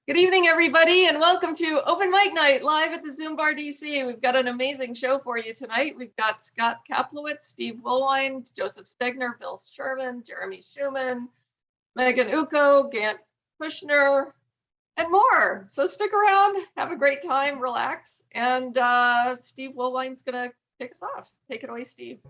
Good evening, everybody, and welcome to Open Mic Night live at the Zoom Bar DC. We've got an amazing show for you tonight. We've got Scott Kaplowitz, Steve Woolwine, Joseph Stegner, Bill Sherman, Jeremy Schumann, Megan Uko, Gant Kushner, and more. So stick around, have a great time, relax, and Steve Woolwine's gonna kick us off. Take it away, Steve.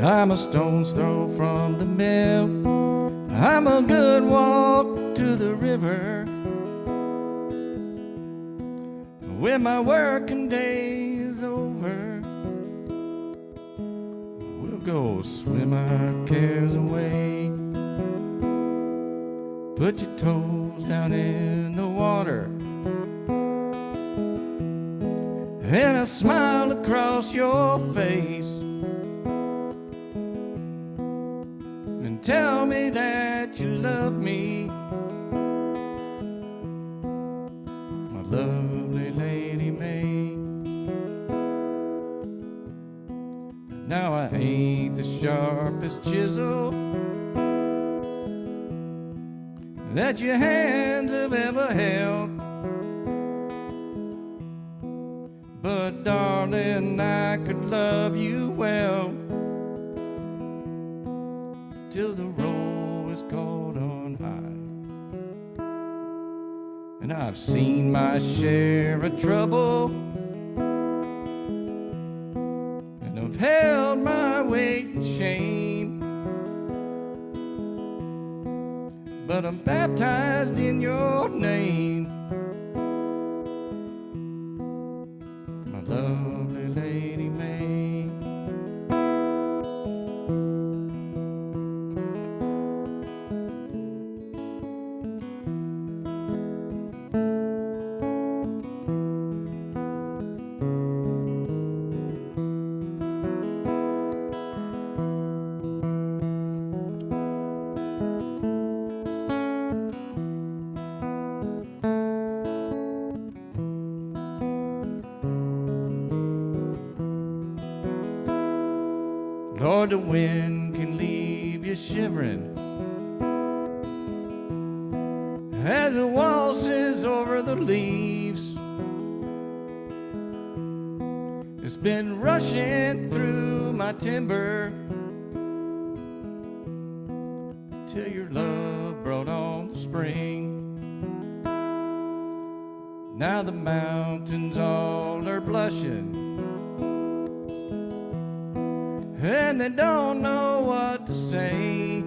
I'm a stone's throw from the mill. I'm a good walk to the river. When my working day is over, we'll go swim our cares away. Put your toes down in the water and a smile across your face. Tell me that you love me, my lovely Lady May. Now I ain't the sharpest chisel that your hands have ever held, but darling, I could love you well till the roll is called on high. And I've seen my share of trouble, and I've held my weight in shame, but I'm baptized in your name, my lovely Lady May. Lord, the wind can leave you shivering as it waltzes over the leaves. It's been rushing through my timber till your love brought on the spring. Now the mountains all are blushing, and they don't know what to say,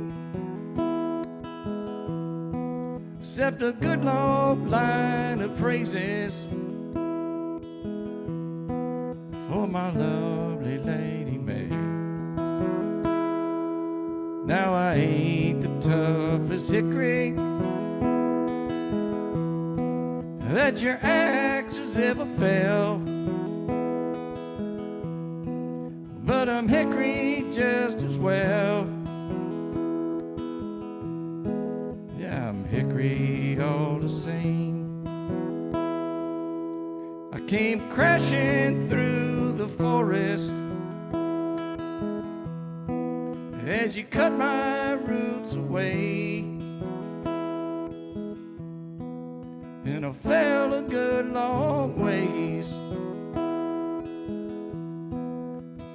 except a good long line of praises for my lovely Lady May. Now I ain't the toughest hickory that your axe has ever felled, but I'm hickory just as well. Yeah, I'm hickory all the same. I came crashing through the forest as you cut my roots away, and I fell a good long ways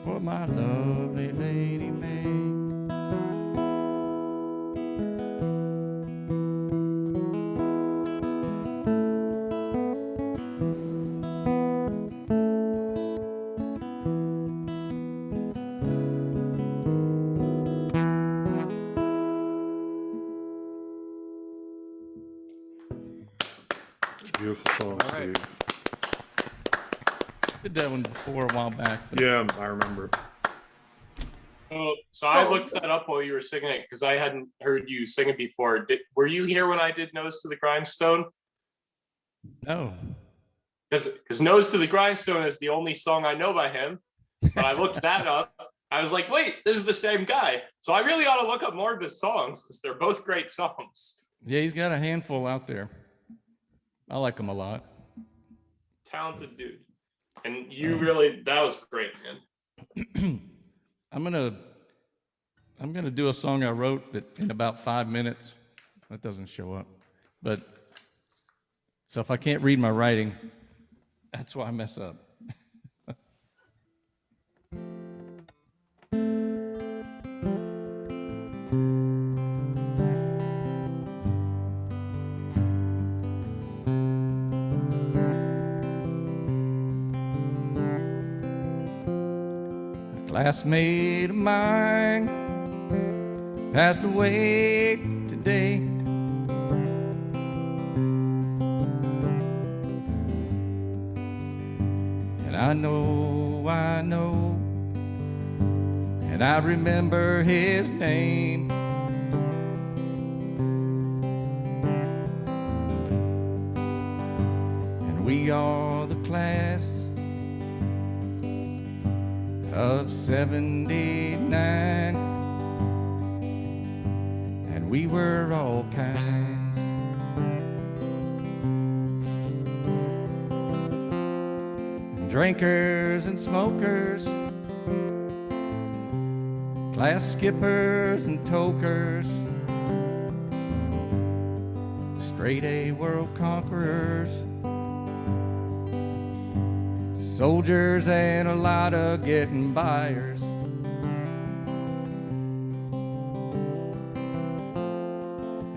for my lovely Lady May. Beautiful song, Steve. Did that one before a while back. Yeah, I remember. So I looked that up while you were singing it because I hadn't heard you sing it before. Were you here when I did Nose to the Grindstone? No. Because Nose to the Grindstone is the only song I know by him. But I looked that up. I was like, wait, this is the same guy. So I really ought to look up more of his songs because they're both great songs. Yeah, he's got a handful out there. I like him a lot. Talented dude. And you really, that was great, man. I'm gonna do a song I wrote that in about 5 minutes. That doesn't show up. But so if I can't read my writing, that's why I mess up. Classmate of mine passed away today. And I know, and I remember his name. And we are the class of 79, and we were all kinds. Drinkers and smokers, class skippers and tokers, straight A world conquerors, soldiers and a lot of getting buyers.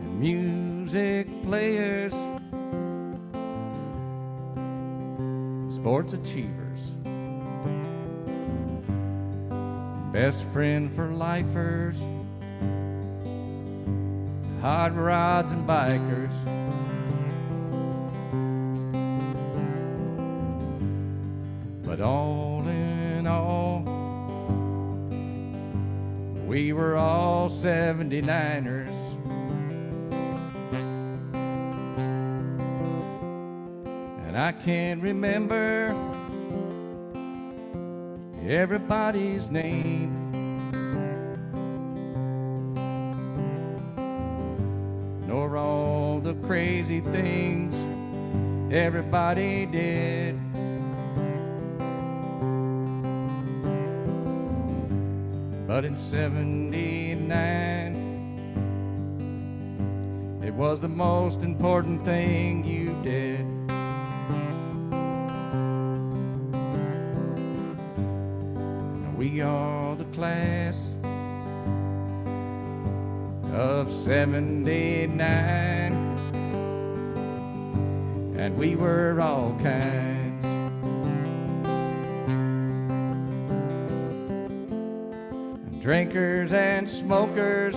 And music players, sports achievers, best friend for lifers, hot rods and bikers. But all in all, we were all 79ers. And I can't remember everybody's name. Nor all the crazy things everybody did. But in 79, it was the most important thing you did. Now we are the class of 79, and we were all kinds. Drinkers and smokers,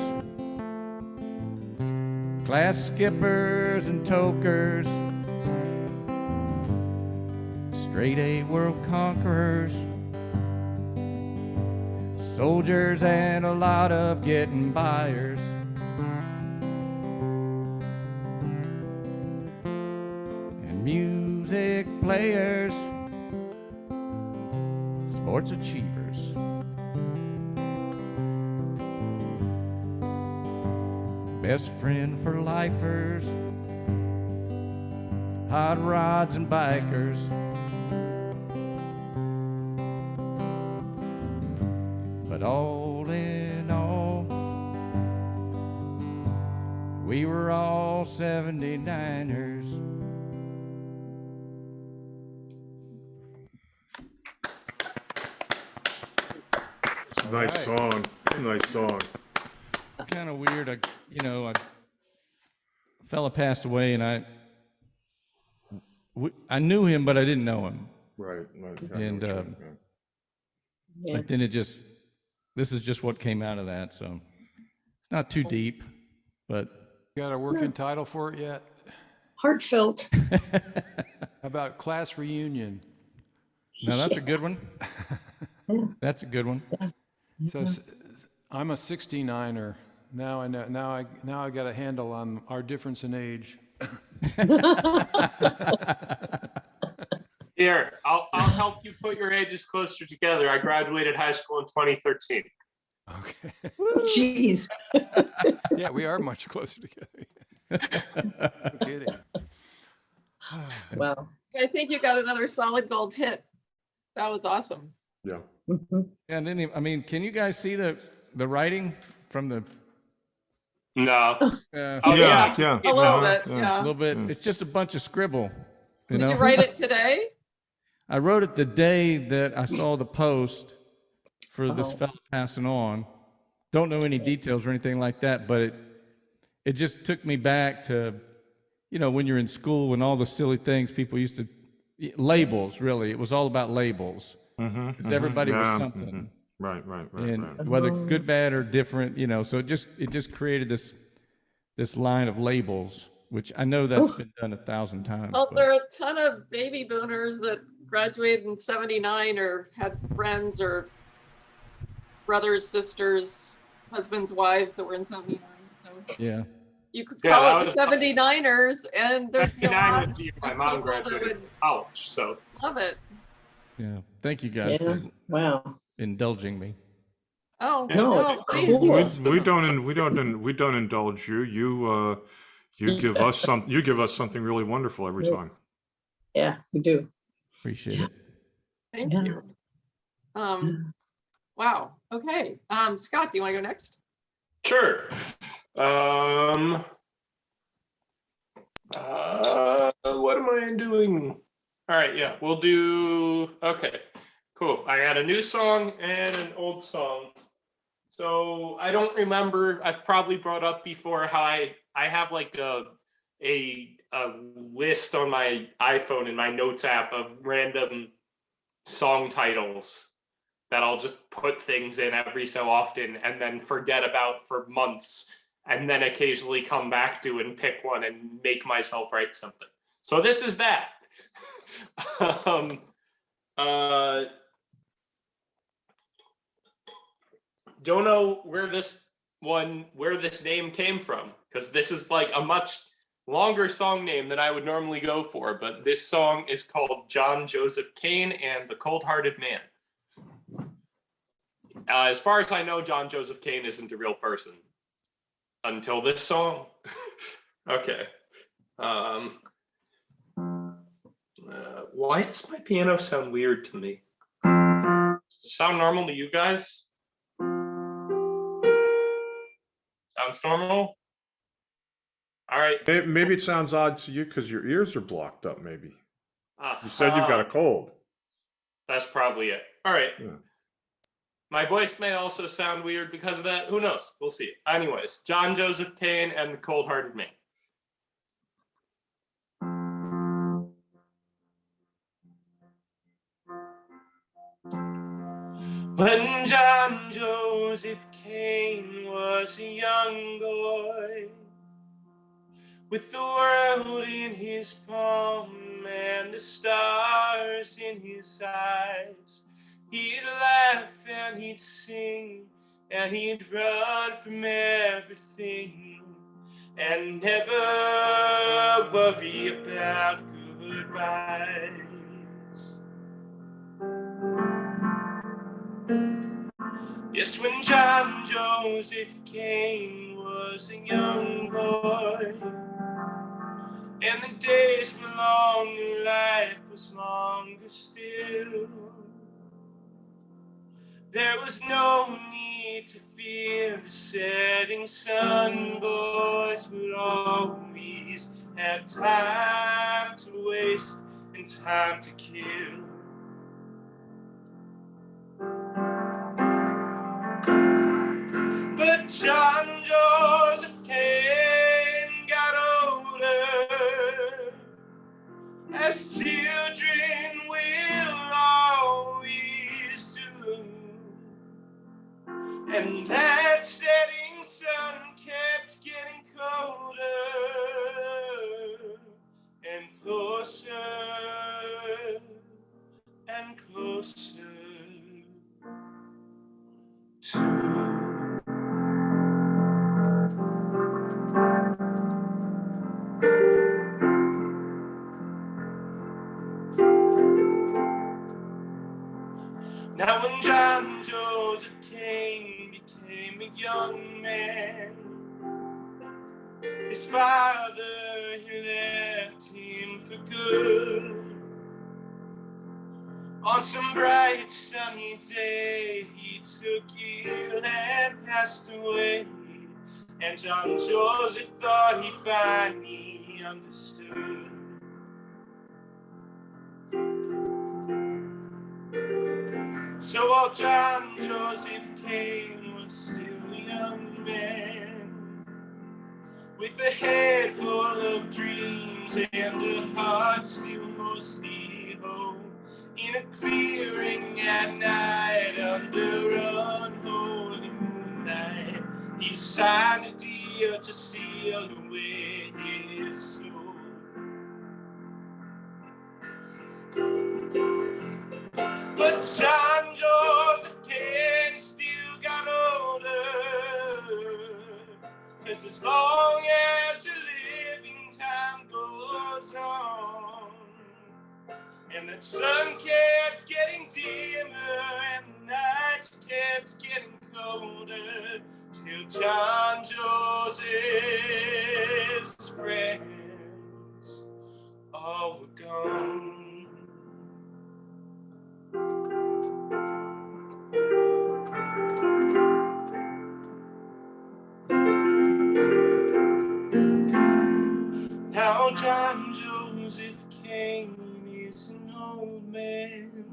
class skippers and tokers, straight A world conquerors, soldiers and a lot of getting buyers. And music players, sports achievers, best friend for lifers, hot rods and bikers. But all in all, we were all 79ers. Nice song. Nice song. Kind of weird. A fella passed away, and I knew him, but I didn't know him. Right. And but then this is just what came out of that. So it's not too deep, but Got a working title for it yet? Heartfelt. How about Class Reunion? no, that's a good one. That's a good one. So I'm a 69er. Now I know. Now I got a handle on our difference in age. Here, I'll help you put your ages closer together. I graduated high school in 2013. Okay. Jeez. Yeah, we are much closer together. No kidding. Wow. I think you got another solid gold hit. That was awesome. Yeah. Mhm. And then, I mean, can you guys see the writing from the? No. Oh Oh, Yeah, yeah. A little Uh-huh, bit, yeah. a yeah. little bit. It's just a bunch of scribble. Did you write it today? I wrote it the day that I saw the post for this Oh. fella passing on. Don't know any details or anything like that, but it just took me back to, when you're in school and all the silly things people used to, labels, really. It was all about labels. Mhm, Because everybody was yeah, something. mhm. Right. And whether good, bad, or different, so it just created this line of labels, which I know that's been done 1,000 times. Well, but- there are a ton of baby boomers that graduated in 79 or had friends or brothers, sisters, husbands, wives that were in 79. So Yeah. you could Yeah, call that it the was- 79ers, and there's a 99 lot was the year my of mom people that graduated would college, so love it. Yeah. Thank you guys Yeah. for Wow. indulging me. Oh, No, no, it's please. cool. We don't indulge you. You give us something really wonderful every Yeah. time. Yeah, we do. Appreciate it. Thank Yeah. you. Wow. Okay. Scott, do you want to go next? sure. What am I doing? All right, yeah, we'll do. Okay, cool. I got a new song and an old song. So I don't remember. I've probably brought up before how I have like a list on my iPhone in my notes app of random song titles that I'll just put things in every so often and then forget about for months, and then occasionally come back to and pick one and make myself write something. So this is that. Don't know where this name came from, because this is like a much longer song name than I would normally go for, but this song is called John Joseph Kane and the Cold-Hearted Man. As far as I know, John Joseph Kane isn't a real person until this song. Okay. Why does my piano sound weird to me? Does it sound normal to you guys? Sounds normal? All right. Maybe it sounds odd to you because your ears are blocked up. Maybe you said you've got a cold. That's probably it. All right. Yeah. My voice may also sound weird because of that. Who knows? We'll see. Anyways, John Joseph Kane and the Cold-Hearted Man. When John Joseph Kane was a young boy, with the world in his palm and the stars in his eyes, he'd laugh and he'd sing and he'd run from everything and never worry about goodbyes. Yes, when John Joseph Kane was a young boy, and the days were long and life was longer still, there was no need to fear the setting sun. Boys would always have time to waste and time to kill. But John Joseph Kane got older, as children will always do, and that setting sun kept getting colder and closer and closer to became a young man. His father, he left him for good. On some bright sunny day, he took ill and passed away. And John Joseph thought he finally understood. So old John Joseph Kane was still a young man, with a head full of dreams and a heart still mostly whole. In a clearing at night under unholy moonlight, he signed a deal to seal away his soul. But John Joseph Kane still got older, 'cause as long as your living time goes on, and the sun kept getting dimmer and the nights kept getting colder, till John Joseph's friends all were gone. Now John Joseph Kane is an old man,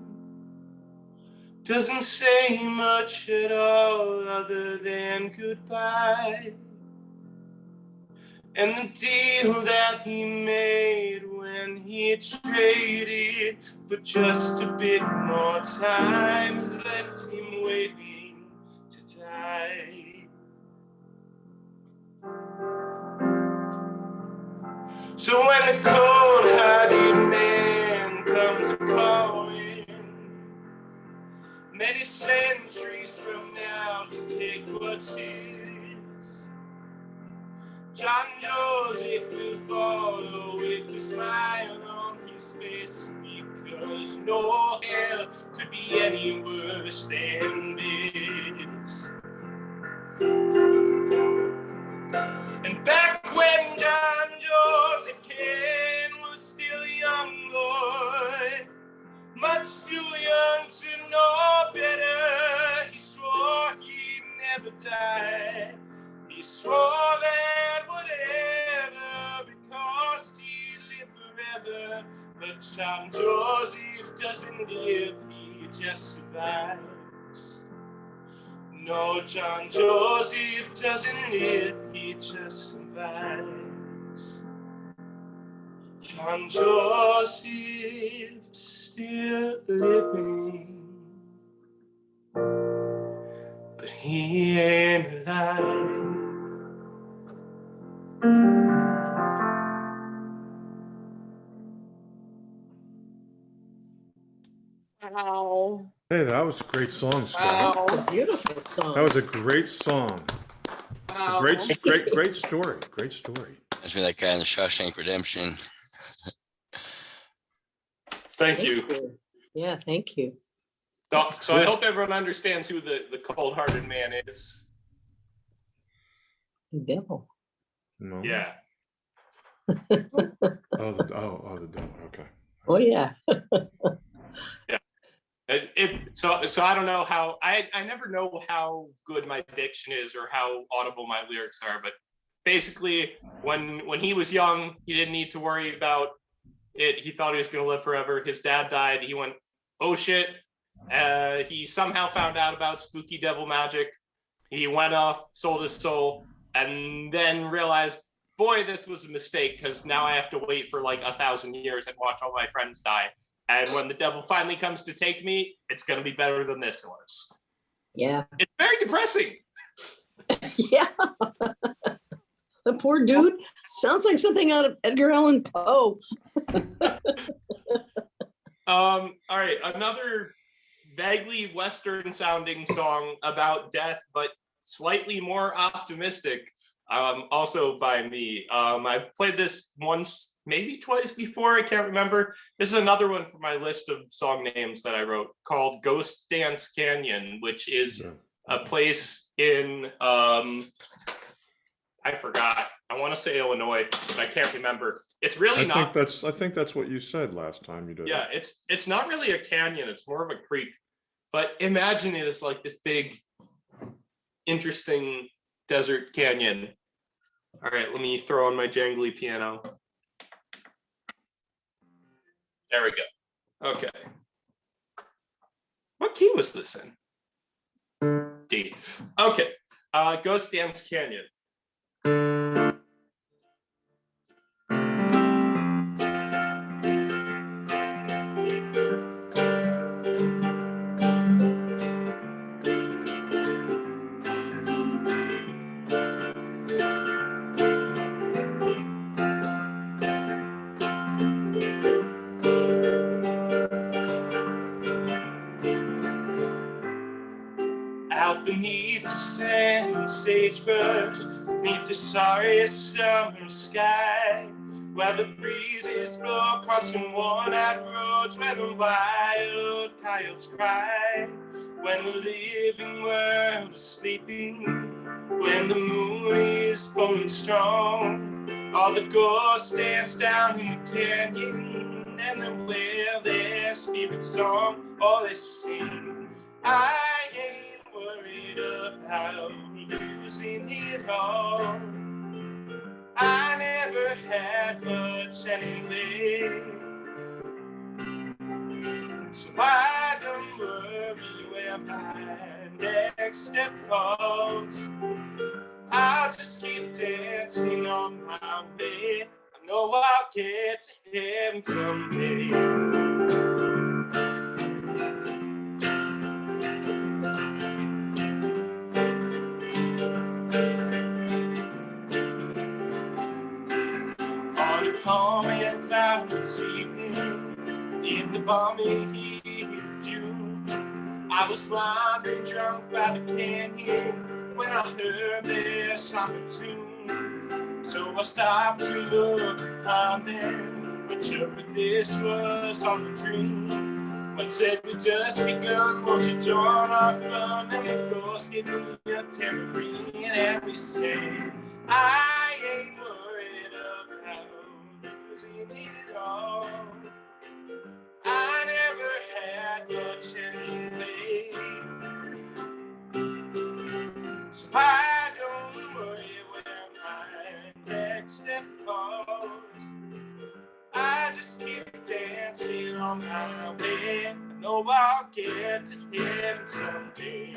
doesn't say much at all other than goodbye. And the deal that he made when he traded for just a bit more time has left him waiting to die. So when the cold-hearted man comes a-calling, many centuries from now to take what's his, John Joseph will follow with a smile on his face, because no hell could be any worse than this. And back when John Joseph Kane was still a young boy, much too young to know better, he swore he'd never die. He swore that whatever, because he'd live forever. But John Joseph doesn't live, he just survives. No, John Joseph doesn't live, he just survives. John Joseph still living, but he ain't alive. Wow. Hey, that was a great song, Scott. Wow. It's a beautiful song. That was a great song. Wow. Great story. Great story. Must be that guy in the Shawshank Redemption. Thank you. Yeah, thank you. So I hope everyone understands who the cold-hearted man is. The devil. No. Yeah. Oh, the devil. Okay. Oh, yeah. So I don't know how I never know how good my diction is or how audible my lyrics are, but basically when he was young, he didn't need to worry about it. He thought he was going to live forever. His dad died. He went, oh shit. He somehow found out about spooky devil magic. He went off, sold his soul, and then realized, boy, this was a mistake, because now I have to wait for like 1,000 years and watch all my friends die. And when the devil finally comes to take me, it's going to be better than this was. Yeah. It's very depressing. Yeah. The poor dude sounds like something out of Edgar Allan Poe. All right, another vaguely Western sounding song about death, but slightly more optimistic. Also by me. I've played this once, maybe twice before, I can't remember. This is another one from my list of song names that I wrote, called Ghost Dance Canyon, which is a place in I forgot. I want to say Illinois, but I can't remember. It's really I think that's what you said last time you did. Yeah, it's not really a canyon. It's more of a creek. But imagine it as like this big, interesting desert canyon. All right, let me throw on my jangly piano. There we go. Okay. What key was this in? D. Okay. Ghost Dance Canyon. Out beneath the sand and sagebrush, beneath the sorry summer sky, where the breezes blow crossing worn-out roads, where the wild coyotes cry, when the living world is sleeping, when the moon is falling strong, all the ghosts dance down in the canyon, and they wail their spirit song, all they sing. I ain't worried about losing it all. I never had much anyway, so I don't worry where my next step falls. I'll just keep dancing on my way. I know I'll get to heaven someday. Calming and cloudless evening, in the balmy heat of June, I was wandering drunk by the canyon when I heard their summer tune. So I stopped to look upon them, but sure if this was all a dream. One said we just begun, won't you join our fun? And the ghost gave me a tambourine, and we sang, I ain't worried about it all. I never had much anyway, so I don't worry where my next step falls. I just keep dancing on my way. I know I'll get to heaven someday.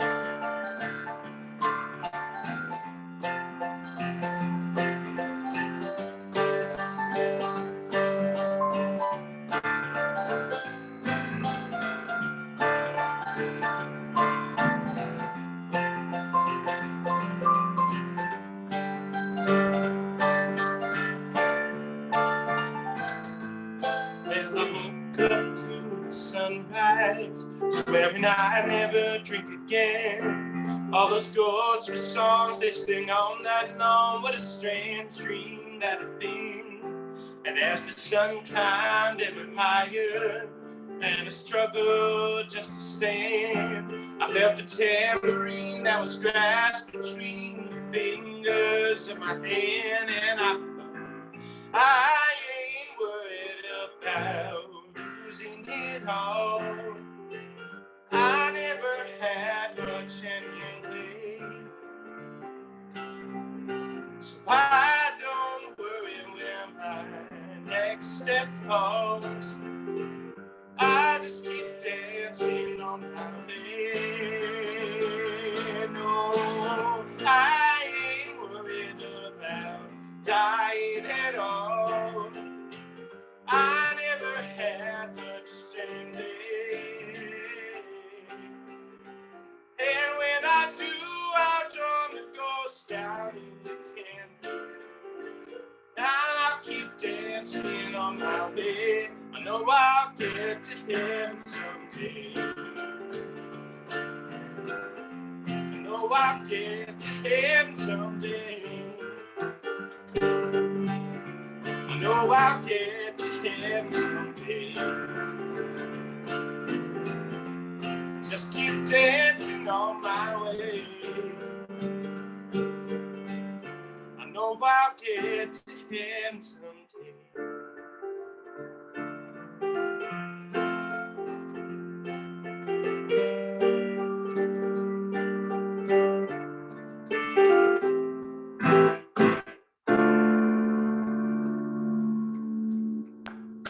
Swearing I never drink again. All those ghostly songs they sing all night long. What a strange dream that had been. And as the sun climbed ever higher, and I struggled just to stand, I felt the tambourine that was grasped between the fingers of my hand. And I ain't worried about losing it all. I never had much anyway, so I don't worry where my next step falls. I just keep dancing on my way. No, I ain't worried about dying at all. I never had much anyway. And when I do, I'll join the ghosts down in the canyon. And I'll keep dancing on my way. I know I'll get to heaven someday. I know I'll get to heaven someday. I know I'll get to heaven someday. Just keep dancing on my way. hope I'll get to him someday.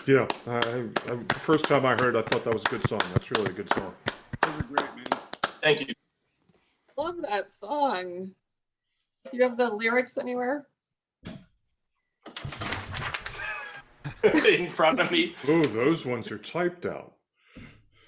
Yeah, the first time I heard it, I thought that was a good song. That's really a good song. Those are great, man. Thank you. Love that song. Do you have the lyrics anywhere? In front of me. Oh, those ones are typed out.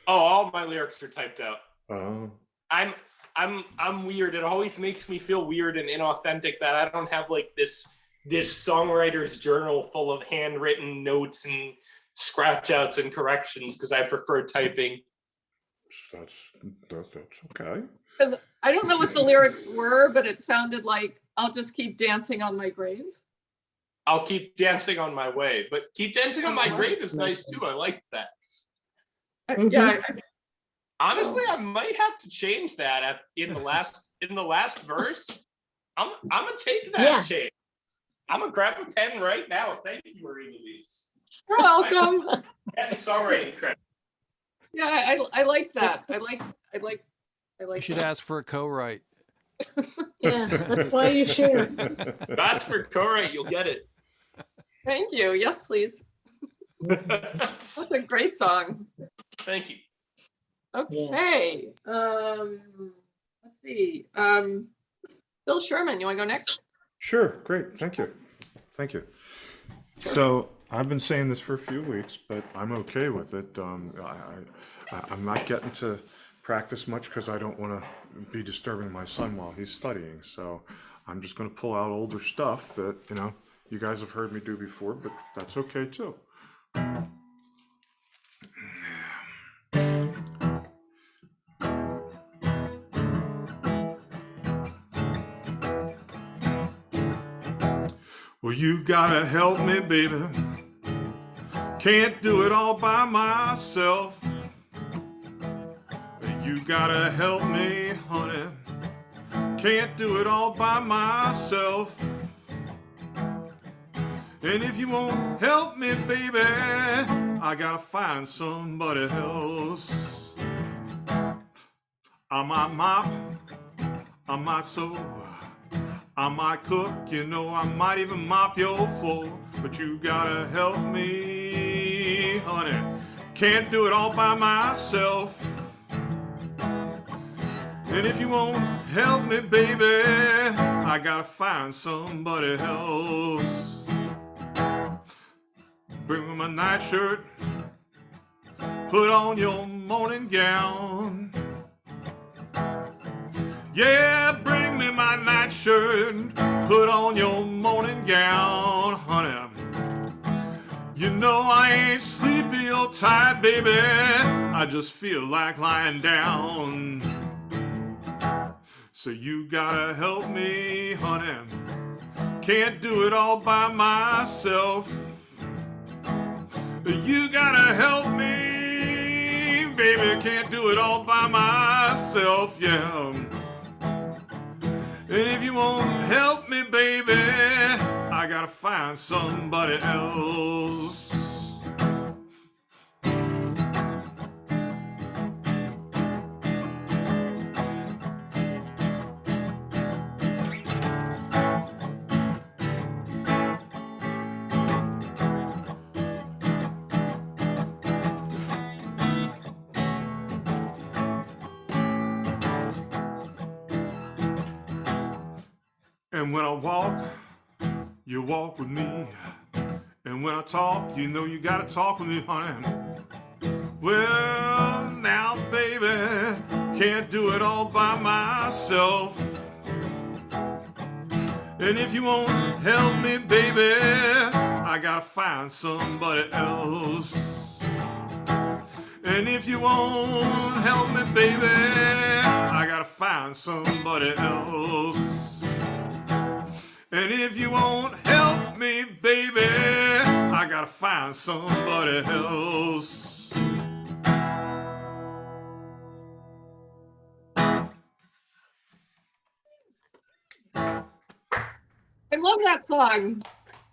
Oh, all my lyrics are typed out. Oh. I'm weird. It always makes me feel weird and inauthentic that I don't have like this songwriter's journal full of handwritten notes and scratch outs and corrections because I prefer typing. That's okay. 'Cause I don't know what the lyrics were, but it sounded like I'll just keep dancing on my grave. I'll keep dancing on my way, but keep dancing on my Oh, grave is nice too. I like that. Yeah, Honestly, I might have to change that in the last verse. I'm gonna take that Yeah. change. I'm gonna grab a pen right now. Thank you, Marie Louise. you're welcome. Getting songwriting credit. Yeah, I like that. I like You should that. ask for a co-write. Yeah, that's why you share. Ask for co-write, you'll get it. Thank you. Yes, please. That's a great song. Thank you. Okay. Let's see. Bill Sherman, you want to go next? Sure, great. Thank you. Thank you. So I've been saying this for a few weeks, but I'm okay with it. I'm not getting to practice much because I don't want to be disturbing my son while he's studying. So I'm just going to pull out older stuff that, you guys have heard me do before, but that's okay too. Well, you gotta help me, baby. Can't do it all by myself. You gotta help me, honey. Can't do it all by myself. And if you won't help me, baby, I gotta find somebody else. I might mop, I might sew, I might cook, I might even mop your floor. But you gotta help me, honey. Can't do it all by myself. And if you won't help me, baby, I gotta find somebody else. Bring me my nightshirt, put on your morning gown. Yeah, bring me my nightshirt, put on your morning gown, honey. You know I ain't sleepy or tired, baby, I just feel like lying down. So you gotta help me, honey. Can't do it all by myself. You gotta help me, baby. Can't do it all by myself, yeah. And if you won't help me, baby, I gotta find somebody else. And when I walk, you walk with me. And when I talk, you gotta talk with me, honey. Well, now, baby, can't do it all by myself. And if you won't help me, baby, I gotta find somebody else. And if you won't help me, baby, I gotta find somebody else. And if you won't help me, baby, I gotta find somebody else. love that song.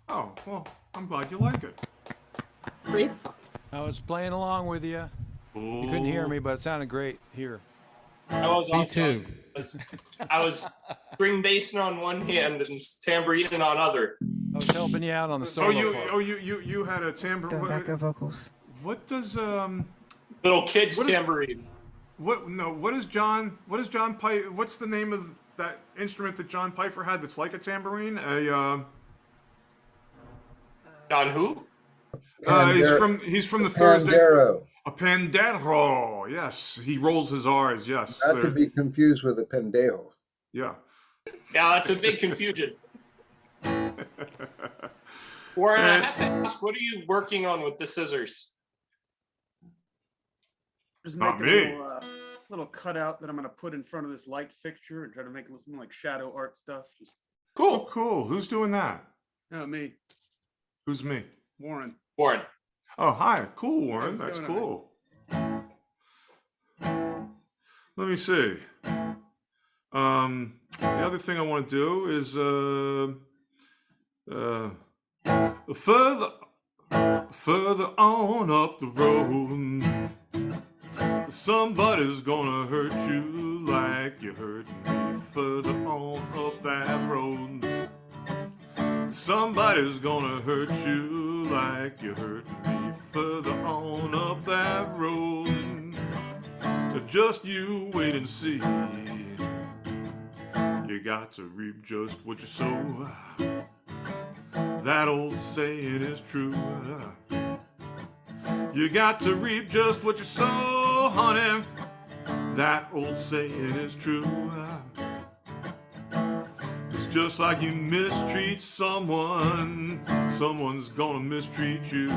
Oh, well, I'm glad you like it. Great song. I was playing along with you. You couldn't hear me, but it sounded great here. I was Me also, too. I was string bassing on one hand and tambourine on other. I was helping you out on the solo part. You had a tambourine. backup vocals. What does Little kids What is- tambourine. what is John Piper? What's the name of that instrument that John Piper had that's like a tambourine? John who? He's from the Thursday. Pandero. A pandero. Yes, he rolls his R's. Yes. Not to be confused with a pendejo. Yeah. Yeah, that's a big confusion. Warren, I have to ask, what are you working on with the scissors? Just Not making me. a little cutout that I'm gonna put in front of this light fixture and try to make it look more like shadow art stuff. Just Oh, cool. Who's doing that? me, Who's me? Warren. Warren. Oh, hi. Cool, Warren. How's it That's going, cool. Let me see. The other thing I want to do is further on up the road, somebody's gonna hurt you like you hurt me. Further on up that road, somebody's gonna hurt you like you hurt me. Further on up that road, just you wait and see. You got to reap just what you sow. That old saying is true. You got to reap just what you sow, honey. That old saying is true. It's just like you mistreat someone, someone's gonna mistreat you.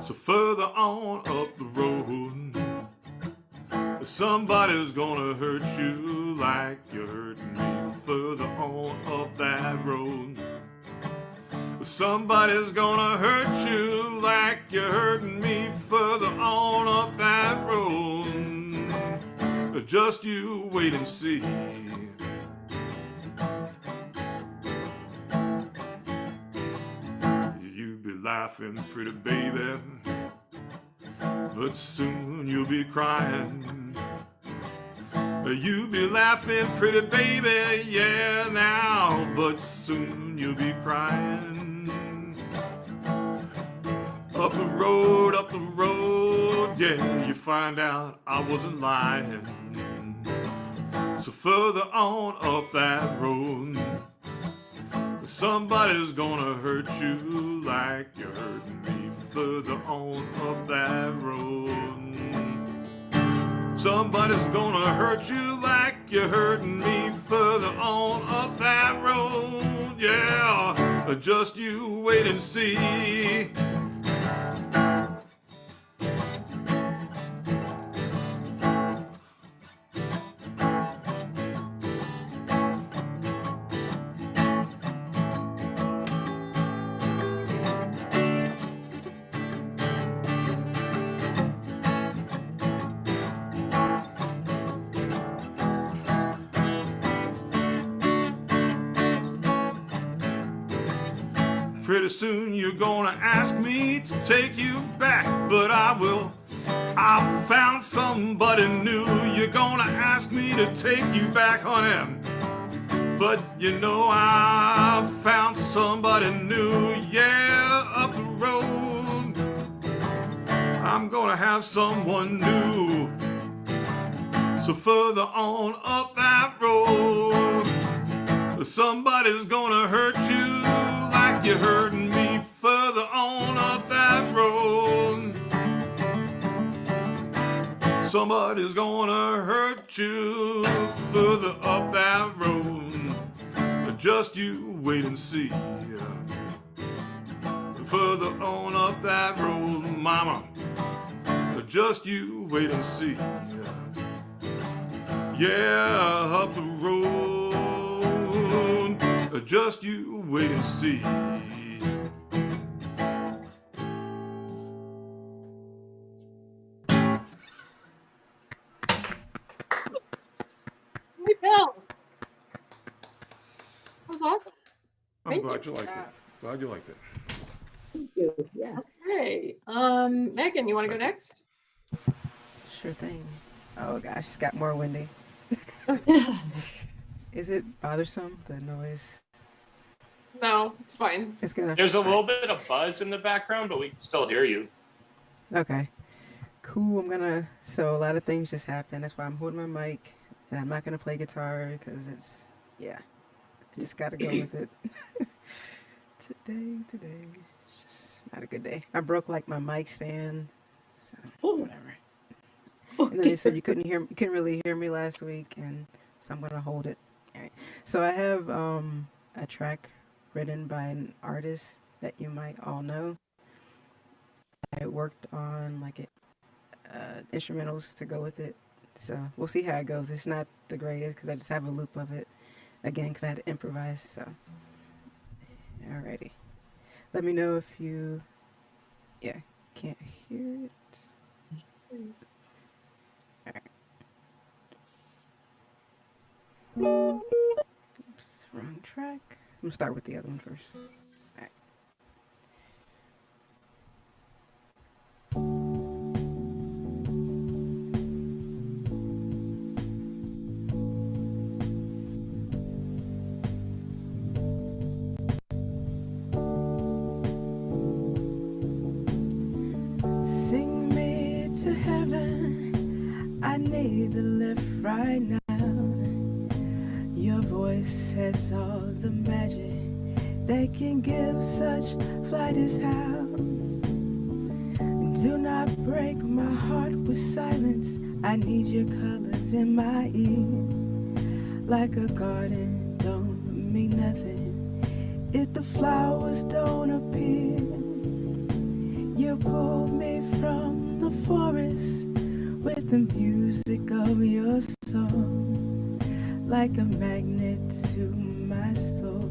So further on up the road, somebody's gonna hurt you like you hurt me. Further on up that road, somebody's gonna hurt you like you're hurting me. Further on up that road, just you wait and see. You be laughing, pretty baby, but soon you'll be crying. You be laughing, pretty baby, yeah, now, but soon you'll be crying. Up the road, yeah, you find out I wasn't lying. So further on up that road, somebody's gonna hurt you like you're hurting me. Further on up that road, somebody's gonna hurt you like you're hurting me. Further on up that road, yeah, just you wait and see. Pretty soon you're gonna ask me to take you back, but I will. I found somebody new. You're gonna ask me to take you back, honey, but you know I found somebody new. Yeah, up the road, I'm gonna have someone new. So further on up that road, somebody's gonna hurt you like you're hurting me. Further on up that road, somebody's gonna hurt you. Further up that road, just you wait and see. Further on up that road, mama, just you wait and see. Yeah, up the road, just you wait and see. Hey, Bill. That was was awesome. I'm Thank glad you liked it. Glad you liked it. Thank you. Yeah. Okay, Megan, you want to go next? Sure thing. Oh gosh, it's got more windy. Is it bothersome, the noise? No, it's fine. It's gonna. There's a little bit of buzz in the background, but we can still hear you. Okay. Cool. So a lot of things just happened. That's why I'm holding my mic, and I'm not gonna play guitar because it's, yeah, I just gotta go with it. Today, it's just not a good day. I broke like my mic stand, so whatever. And then they said you couldn't really hear me last week, and so I'm gonna hold it. All right. So I have a track written by an artist that you might all know. I worked on like instrumentals to go with it, so we'll see how it goes. It's not the greatest because I just have a loop of it again because I had to improvise. So, alrighty. Let me know if you, can't hear it. Alright. Oops, wrong track. I'm gonna start with the other one first. Alright. Sing me to heaven, I need to live right now. Your voice has all the magic that can give such flight as how. Do not break my heart with silence, I need your colors in my ear. Like a garden don't mean nothing if the flowers don't appear. You pull me from the forest with the music of your song, like a magnet to my soul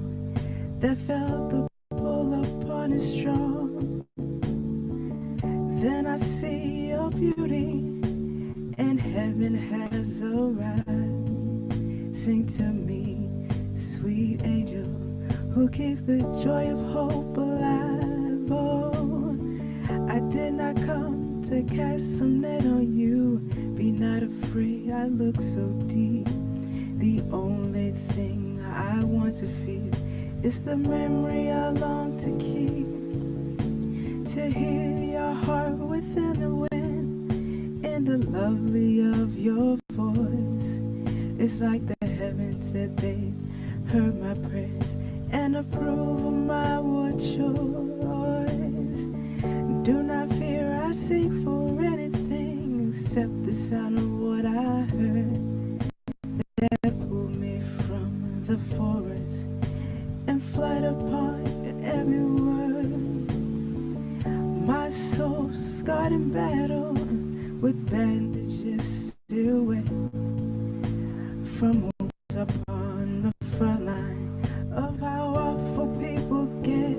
that felt the pull upon it strong. Then I see your beauty and heaven has arrived. Sing to me, sweet angel, who keeps the joy of hope alive. Oh, I did not come to cast some net on you. Be not afraid, I look so deep. The only thing I want to feel is the memory I long to keep. To hear your heart within the wind and the lovely of your voice. It's like the heavens said they heard my prayers and approve of my what choice. Do not fear, I sing for anything except the sound of what I heard that pulled me from the forest and fled upon every word. My soul scarred in battle with bandages still wet from wounds upon the front line of how awful people get.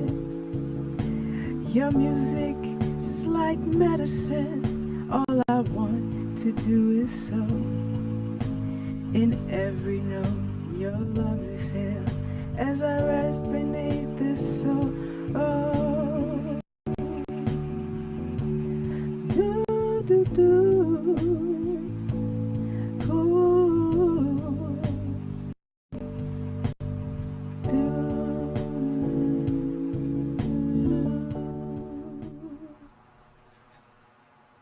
Your music is like medicine. All I want to do is sow. In every note your lungs exhale as I rest beneath this soul. Oh, do do do. Ooh, do.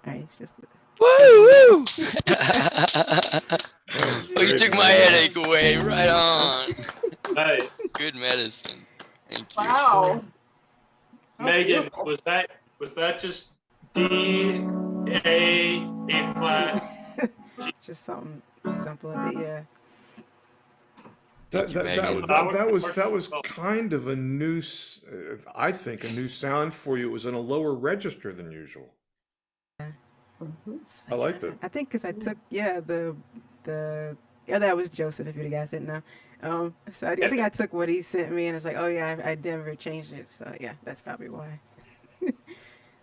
Alright, it's just. Woo woo! Oh, you took my headache away. Right on. Nice. Good medicine. Thank you. Wow. Megan, was that just D, A flat? Just something simple, yeah. Thank you, Megan. That was kind of a new, I think, a new sound for you. It was in a lower register than usual. I liked it. I think because I took that was Joseph, if you guys didn't know. So I think I took what he sent me and it's like, oh yeah, I never changed it. So yeah, that's probably why. That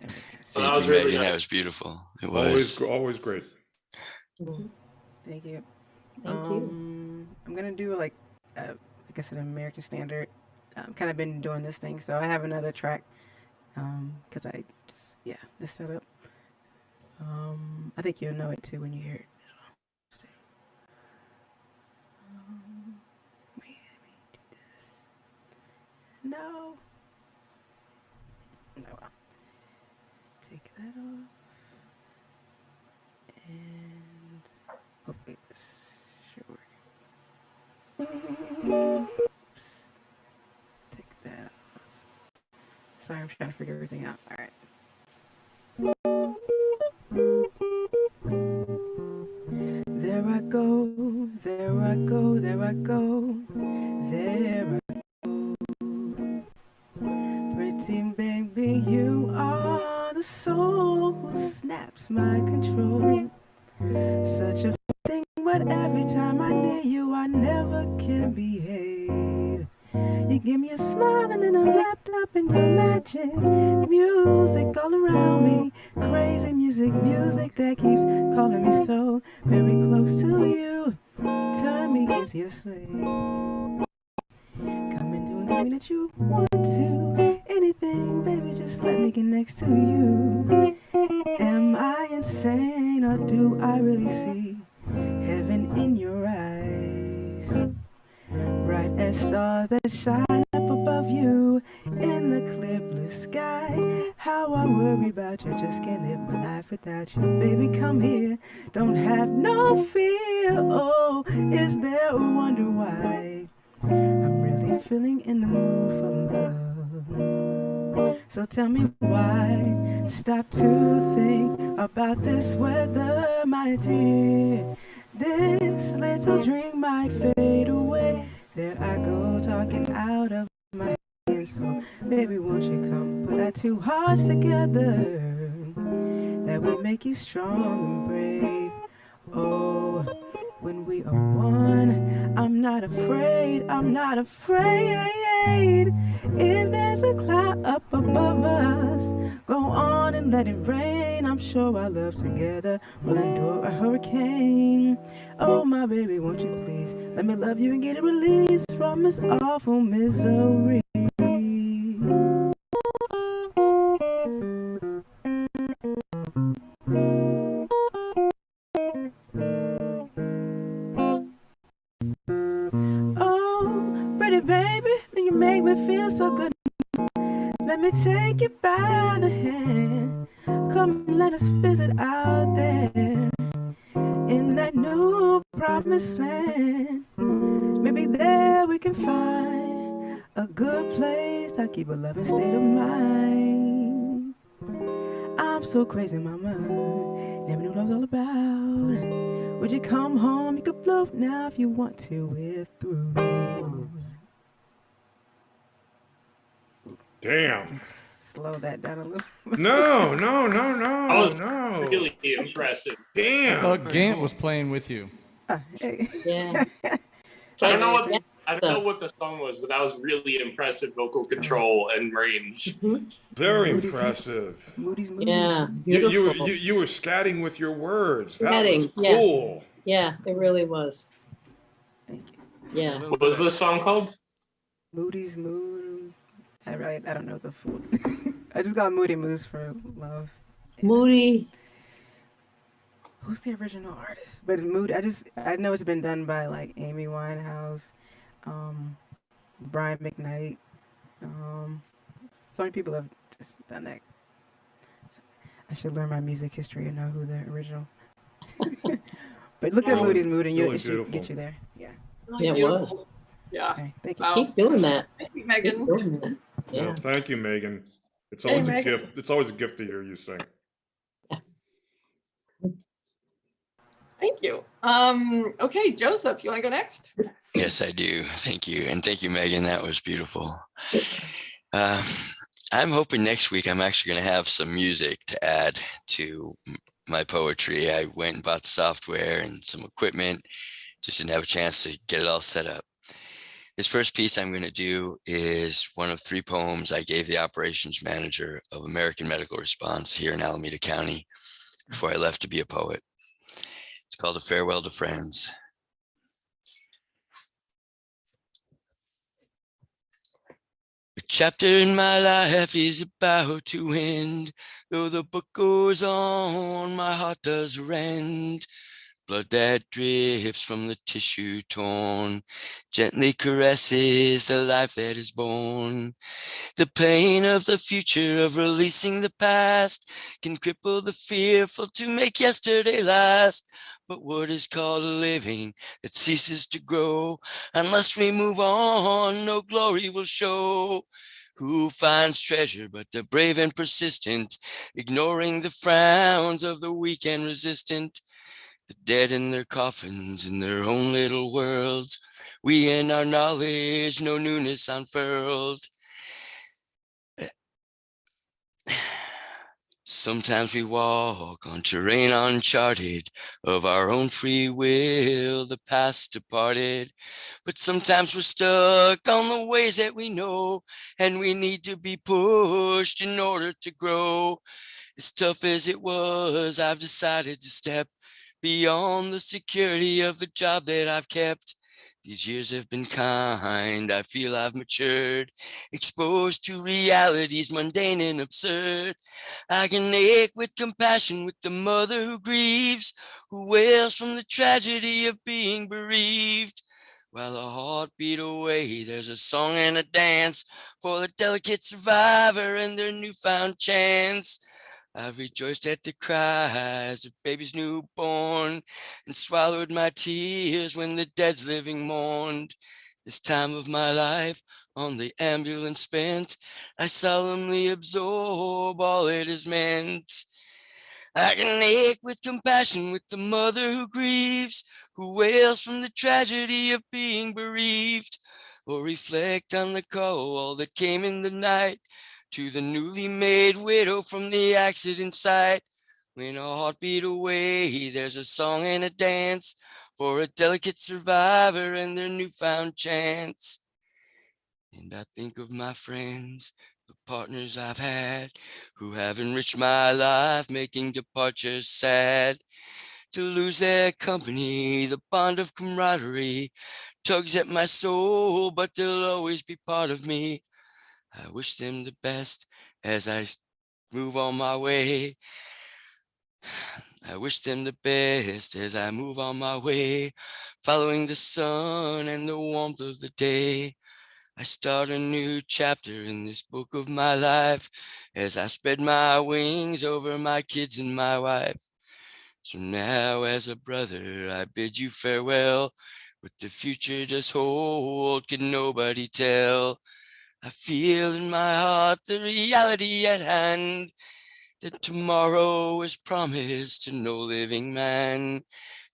makes sense. Thank you, Megan. That was beautiful. It was. Always great. Thank you. Thank you. I'm gonna do like like I said, American Standard. Kind of been doing this thing, so I have another track because I just this setup. I think you'll know it too when you hear it. Wait, let me do this. No. No. Take that off. And hopefully this should work. Oops. Take that off. Sorry, I'm trying to figure everything out. All right. There I go, there I go, there I go, there I go. Pretty baby, you are the soul who snaps my control. Such a thing, but every time I near you, I never can behave. You give me a smile and then I'm wrapped up in your magic. Music all around me, crazy music, music that keeps calling me so very close to you. Turn me into your slave. Come and do anything that you want to. Anything, baby, just let me get next to you. Am I insane or do I really see heaven in your eyes? Bright as stars that shine up above you in the clear blue sky. How I worry about you, just can't live my life without you. Baby, come here, don't have no fear. Oh, is there a wonder why I'm really feeling in the mood for love? So tell me why, stop to think about this weather, my dear. This little dream might fade away. There I go, talking out of my head. So, baby, won't you come put our two hearts together? That would make you strong and brave. Oh, when we are one, I'm not afraid, I'm not afraid. If there's a cloud up above us, go on and let it rain. I'm sure our love together will endure a hurricane. Oh, my baby, won't you please let me love you and get a release from this awful misery. Oh, pretty baby, you make me feel so good. Let me take you by the hand. Come, let us visit out there in that new promised land. Maybe there we can find a good place. I keep a loving state of mind. I'm so crazy, mama. Never knew what I was all about. Would you come home? You could float now if you want to. We're through. Damn. Slow that down a little. No. That was No. really impressive. I Damn. thought Gant was playing with you. Hey. Yeah. I don't know what the song was, but that was really impressive vocal control and range. Very Moody's- impressive. Moody's movie. Yeah. You were Beautiful. you were scatting with your words. That was Scatting, yeah. cool. Yeah, it really was. Thank you. Yeah. What was this song called? Moody's Mood. I don't know the full. I just got Moody Moose for love. Moody. Who's the original artist? But it's Moody. I know it's been done by like Amy Winehouse, Brian McKnight. So many people have just done that. So I should learn my music history and know who the original. But look at Really- Moody's Mood and really it should beautiful. get you there. Yeah. Yeah, it was. Yeah. Okay, thank you. Wow. Keep doing that. Thank you, Keep Megan. doing that. Yeah. Yeah. Thank you, Megan. It's Hey, always a Megan. gift. It's always a gift to hear you sing. Thank you. Okay, Joseph, you want to go next? Yes, I do. Thank you. And thank you, Megan. That was beautiful. I'm hoping next week I'm actually going to have some music to add to my poetry. I went and bought the software and some equipment, just didn't have a chance to get it all set up. This first piece I'm going to do is one of 3 poems I gave the operations manager of American Medical Response here in Alameda County before I left to be a poet. It's called A Farewell to Friends. chapter in my life is about to end. Though the book goes on, my heart does rend. Blood that drips from the tissue torn gently caresses the life that is born. The pain of the future, of releasing the past, can cripple the fearful to make yesterday last. But what is called a living that ceases to grow? Unless we move on, no glory will show. Who finds treasure but the brave and persistent, ignoring the frowns of the weak and resistant? The dead in their coffins, in their own little worlds. We in our knowledge, no newness unfurled. Sometimes we walk on terrain uncharted, of our own free will, the past departed. But sometimes we're stuck on the ways that we know, and we need to be pushed in order to grow. As tough as it was, I've decided to step beyond the security of the job that I've kept. These years have been kind, I feel I've matured, exposed to realities mundane and absurd. I can ache with compassion with the mother who grieves, who wails from the tragedy of being bereaved. While a heartbeat away, there's a song and a dance for the delicate survivor and their newfound chance. I've rejoiced at the cries of babies newborn, and swallowed my tears when the dead's living mourned. This time of my life on the ambulance spent, I solemnly absorb all it has meant. I can ache with compassion with the mother who grieves, who wails from the tragedy of being bereaved, or reflect on the call that came in the night to the newly made widow from the accident site. When a heartbeat away, there's a song and a dance for a delicate survivor and their newfound chance. And I think of my friends, the partners I've had, who have enriched my life, making departures sad. To lose their company, the bond of camaraderie tugs at my soul, but they'll always be part of me. I wish them the best as I move on my way. I wish them the best as I move on my way, following the sun and the warmth of the day. I start a new chapter in this book of my life as I spread my wings over my kids and my wife. So now as a brother, I bid you farewell. What the future does hold, can nobody tell. I feel in my heart the reality at hand, that tomorrow is promised to no living man,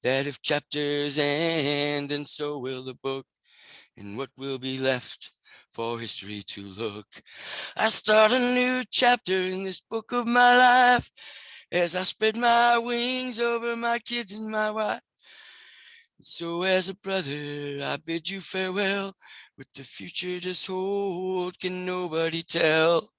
that if chapters end, then so will the book, and what will be left for history to look. I start a new chapter in this book of my life as I spread my wings over my kids and my wife. So as a brother, I bid you farewell. What the future does hold, can nobody tell.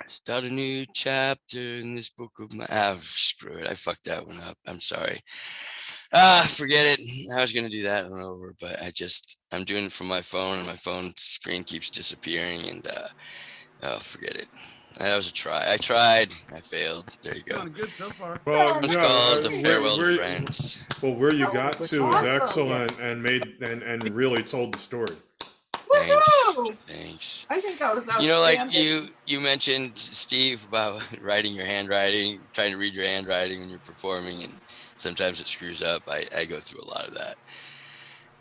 Start a new chapter in this book of my, screw it, I fucked that one up. I'm sorry. Forget it. I was gonna do that one over, but I'm doing it from my phone, and my phone screen keeps disappearing, and forget it. That was a try. I tried. I failed. There you go. Sounded good so far. Well, It's no, called A Farewell to where- Friends. Well, where you got to is excellent and really told the story. Woohoo! Thanks. I think that was outstanding. You know, like you mentioned, Steve, about writing your handwriting, trying to read your handwriting when you're performing, and sometimes it screws up. I go through a lot of that.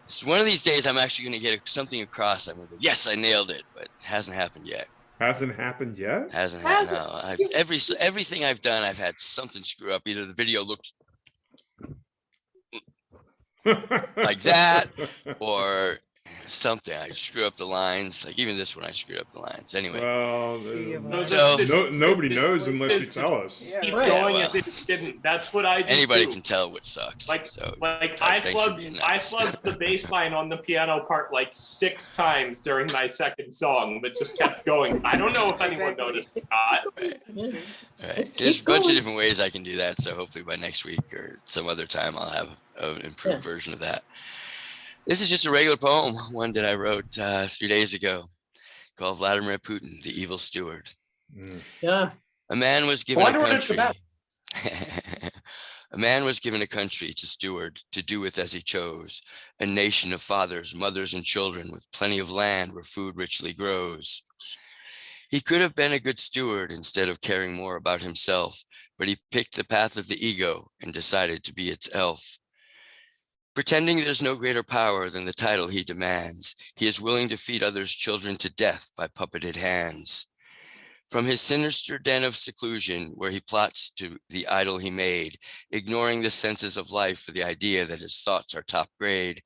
So one of these days, I'm actually going to get something across. I'm going to go, yes, I nailed it, but it hasn't happened yet. Hasn't happened yet? Hasn't happened. No, everything I've done, I've had something screw up. Either the video looks like that, or something. I screw up the lines. Like even this one, I screwed up the lines. Anyway. Well, So nobody knows unless you tell us. Keep Right. going Yeah, as if it didn't. That's what I do. anybody too. can tell what sucks. Like, so, I thanks for plugged being I nice. plugged the bass line on the piano part like 6 times during my second song, but just kept going. I don't know if anyone noticed or not. All right. Let's There's a keep bunch of going. different ways I can do that. So hopefully by next week or some other time, I'll have an improved version of that. This is just a regular poem, one that I wrote 3 days ago, called Vladimir Putin, the Evil Steward. Yeah. A man was given I a wonder what it's country. about. A man was given a country to steward, to do with as he chose, a nation of fathers, mothers, and children with plenty of land where food richly grows. He could have been a good steward instead of caring more about himself, but he picked the path of the ego and decided to be its elf. Pretending there's no greater power than the title he demands, he is willing to feed others' children to death by puppeted hands. From his sinister den of seclusion, where he plots to the idol he made, ignoring the senses of life for the idea that his thoughts are top grade,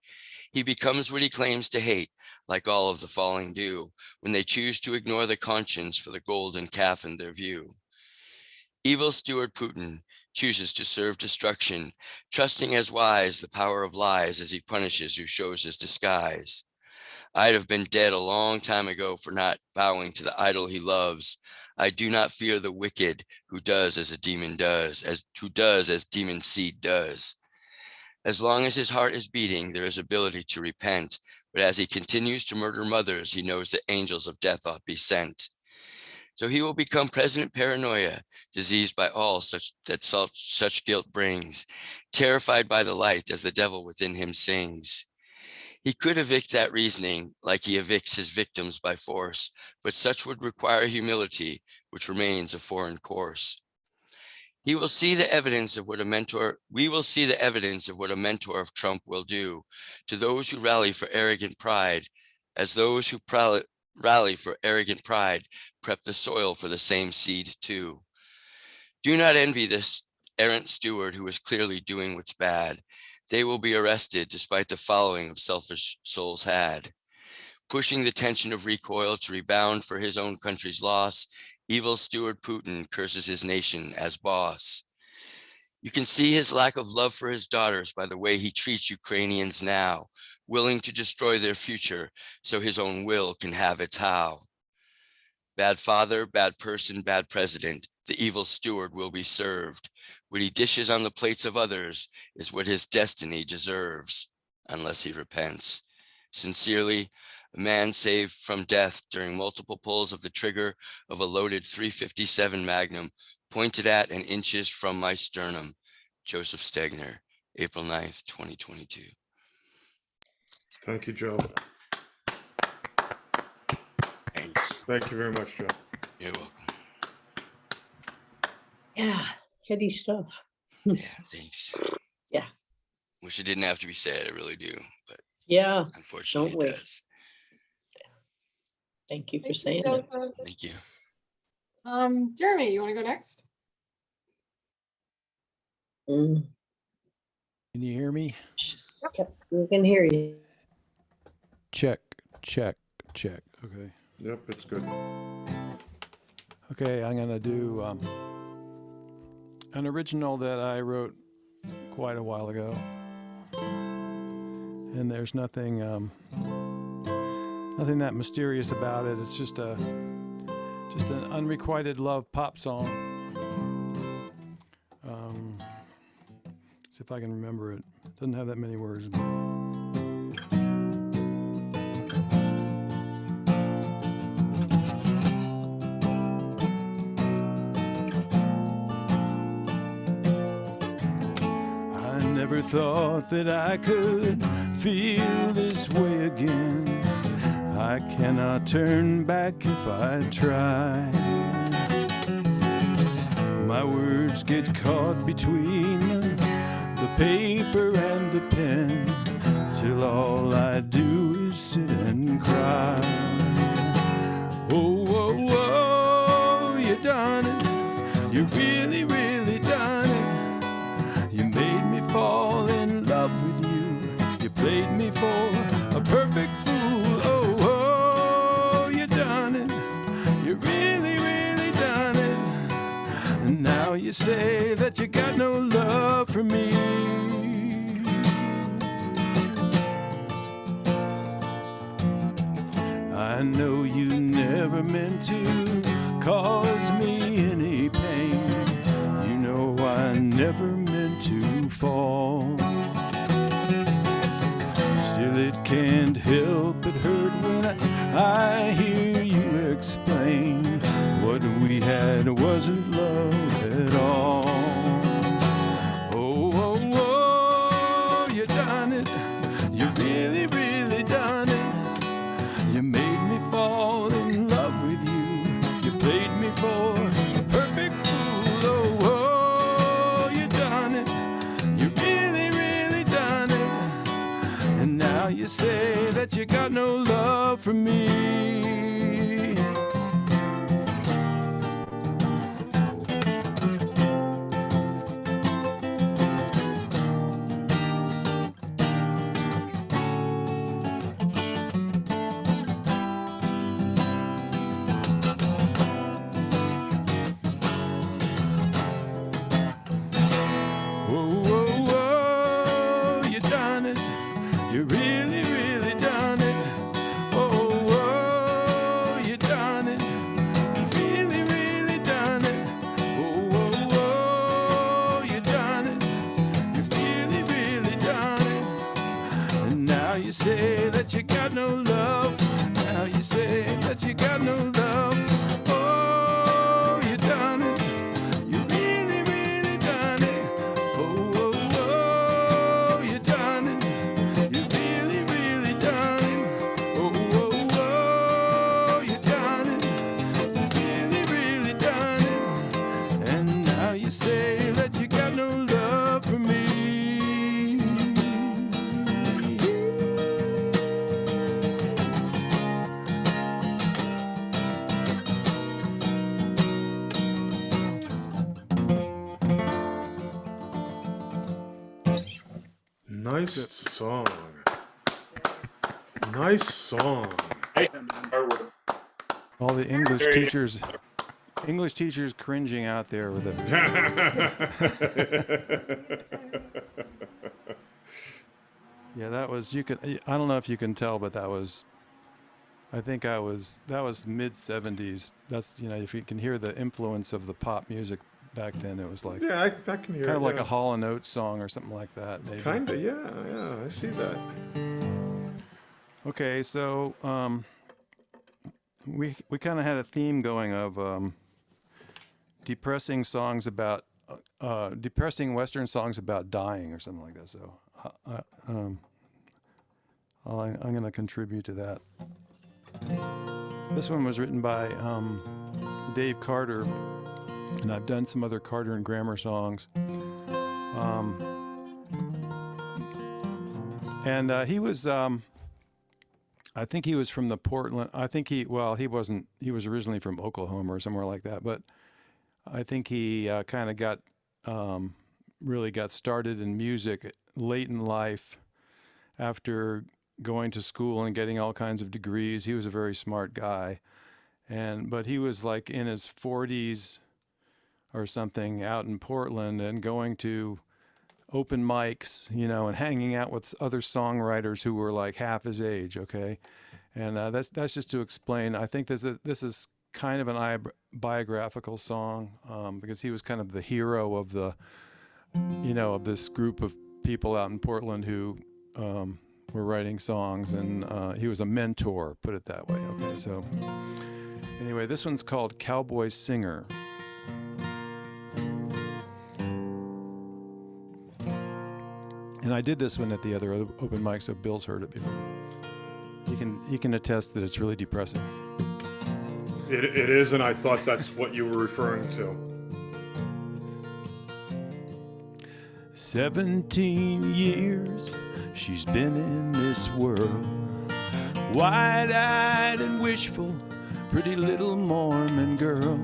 he becomes what he claims to hate, like all of the falling dew, when they choose to ignore the conscience for the golden calf in their view. Evil steward Putin chooses to serve destruction, trusting as wise the power of lies as he punishes who shows his disguise. I'd have been dead a long time ago for not bowing to the idol he loves. I do not fear the wicked who does as a demon does, who does as demon seed does. As long as his heart is beating, there is ability to repent, but as he continues to murder mothers, he knows that angels of death ought be sent. So he will become President Paranoia, diseased by all such guilt brings, terrified by the light as the devil within him sings. He could evict that reasoning like he evicts his victims by force, but such would require humility, which remains a foreign course. We will see the evidence of what a mentor of Trump will do to those who rally for arrogant pride, as those who rally for arrogant pride prep the soil for the same seed too. Do not envy this errant steward who is clearly doing what's bad. They will be arrested despite the following of selfish souls had. Pushing the tension of recoil to rebound for his own country's loss, evil steward Putin curses his nation as boss. You can see his lack of love for his daughters by the way he treats Ukrainians now, willing to destroy their future so his own will can have its how. Bad father, bad person, bad president, the evil steward will be served. What he dishes on the plates of others is what his destiny deserves, unless he repents. Sincerely, a man saved from death during multiple pulls of the trigger of a loaded .357 Magnum pointed at and inches from my sternum. Joseph Stegner, April 9th, 2022. Thank you, Joe. Thanks. Thank you very much, Joe. You're welcome. Yeah. Heady stuff. Yeah, thanks. Yeah. Wish it didn't have to be said, I really do, but Yeah. unfortunately Don't we? it does. Thank you for Thank saying you, it. Joseph. Thank you. Jeremy, you want to go next? Mm. Can you hear me? Yep, we can hear you. Check, check, check. Okay. Yep, it's good. Okay, I'm gonna do an original that I wrote quite a while ago, and there's nothing that mysterious about it. It's just an unrequited love pop song. See if I can remember it. Doesn't have that many words. I never thought that I could feel this way again. I cannot turn back if I try. My words get caught between the paper and the pen, till all I do is sit and cry. Oh, oh, oh, you done it. You really, really done it. You made me fall in love with you. You played me for a perfect fool. Oh, oh, you done it. You really, really done it. And now you say that you got no love for me. I know you never meant to cause me any pain. You know I never meant to fall. Still Still it can't help but hurt when I hear you explain what we had wasn't love at all. Oh, oh, oh, you done it. You really, really done it. You made me fall in love with you. You played me for a perfect fool. Oh, oh, you done it. You really, really done it. And now you say that you got no love for me. Whoa, whoa, whoa, you done it. You really, really done it. Whoa, whoa, you done it. You really, really done it. Whoa, whoa, whoa, you done it. You really, really done it. And now you say that you got no love. Now you say that you got no love. Oh, you done it. You really, really done it. Oh, oh, oh, you done it. You really, really done it. Oh, oh, oh, you done it. You really, really done it. And now you say that you got no love for me. Nice song. Nice song. All the English Very- teachers cringing out there with it. Yeah, that was, you could, I don't know if you can tell, but that was, that was mid 70s. That's, you know, if you can hear the influence of the pop music back then, it was like Yeah, I can hear kind it. of like yeah. a Hall & Oates song or something like that. Maybe. Kinda, yeah, I see that. Okay, so we kind of had a theme going of depressing songs about depressing Western songs about dying or something like that. So I'm going to contribute to that. This one was written by Dave Carter, and I've done some other Carter and Grammer songs. And he was, I think he was from the Portland, he wasn't, he was originally from Oklahoma or somewhere like that, but I think he kind of got, really got started in music late in life after going to school and getting all kinds of degrees. He was a very smart guy. But he was like in his 40s or something out in Portland and going to open mics, you know, and hanging out with other songwriters who were like half his age. Okay. And that's just to explain. I think this is kind of an biographical song because he was kind of the hero of the, you know, of this group of people out in Portland who were writing songs, and he was a mentor, put it that way. Okay, so anyway, this one's called Cowboy Singer. And I did this one at the other open mic, so Bill's heard it before. He can attest that it's really depressing. It is, and I thought that's what you were referring to. 17 years she's been in this world, wide-eyed and wishful, pretty little Mormon girl.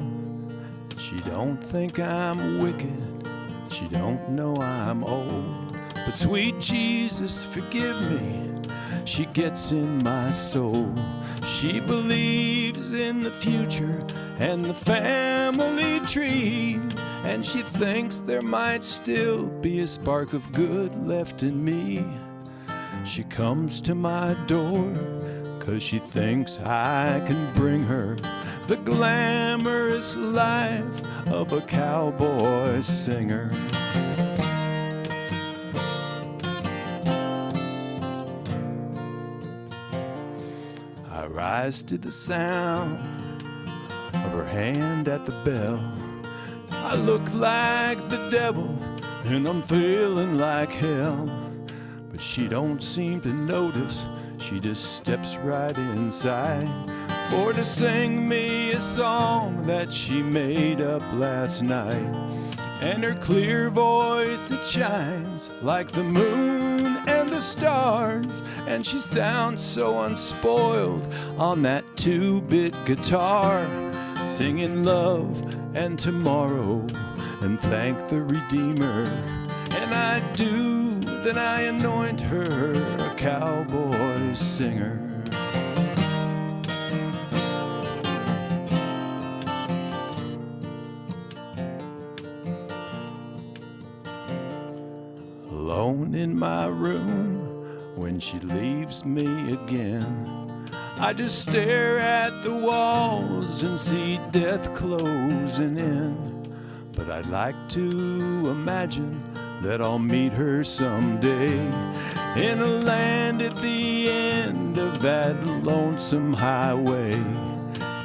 She don't think I'm wicked, she don't know I'm old, but sweet Jesus, forgive me, she gets in my soul. She believes in the future and the family tree, and she thinks there might still be a spark of good left in me. She comes to my door 'cause she thinks I can bring her the glamorous life of a cowboy singer. I rise to the sound of her hand at the bell. I look like the devil and I'm feeling like hell, but she don't seem to notice. She just steps right inside for to sing me a song that she made up last night. And her clear voice, it shines like the moon and the stars, and she sounds so unspoiled on that 2-bit guitar, singing love and tomorrow and thank the Redeemer. And I do, then I anoint her a cowboy singer. Alone in my room when she leaves me again, I just stare at the walls and see death closing in. But I'd like to imagine that I'll meet her someday in a land at the end of that lonesome highway,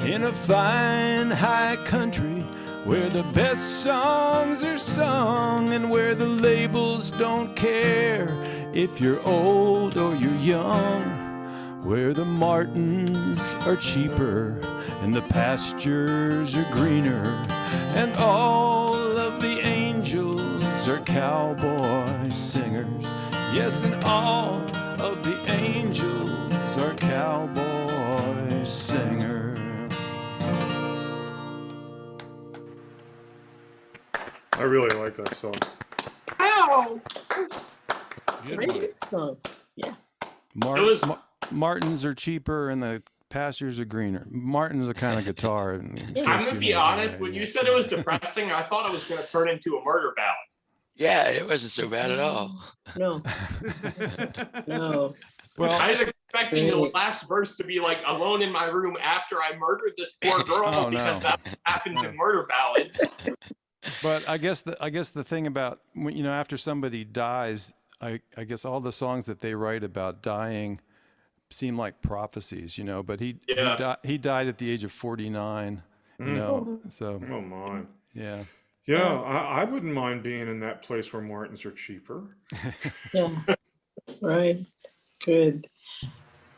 in a fine high country where the best songs are sung and where the labels don't care if you're old or you're young, where the martins are cheaper and the pastures are greener, and all of the angels are cowboy singers. Yes, and all of the angels are cowboy singers. I really like that song. Ow! Good Great one. song. Yeah. It was- Martins are cheaper and the pastures are greener. Martins are kind of guitar. I'm gonna be honest. When you said it was depressing, I thought it was gonna turn into a murder ballad. Yeah, it wasn't so bad at all. No, no. Well, I was expecting the Great. last verse to be like alone in my room after I murdered this poor girl Oh, because no. that happens in murder ballads. but I guess the thing about when, after somebody dies, I guess all the songs that they write about dying seem like prophecies, But he died at the age of 49, So Oh my. yeah. Yeah, I wouldn't mind being in that place where Martins are cheaper. Yeah. Right. Good.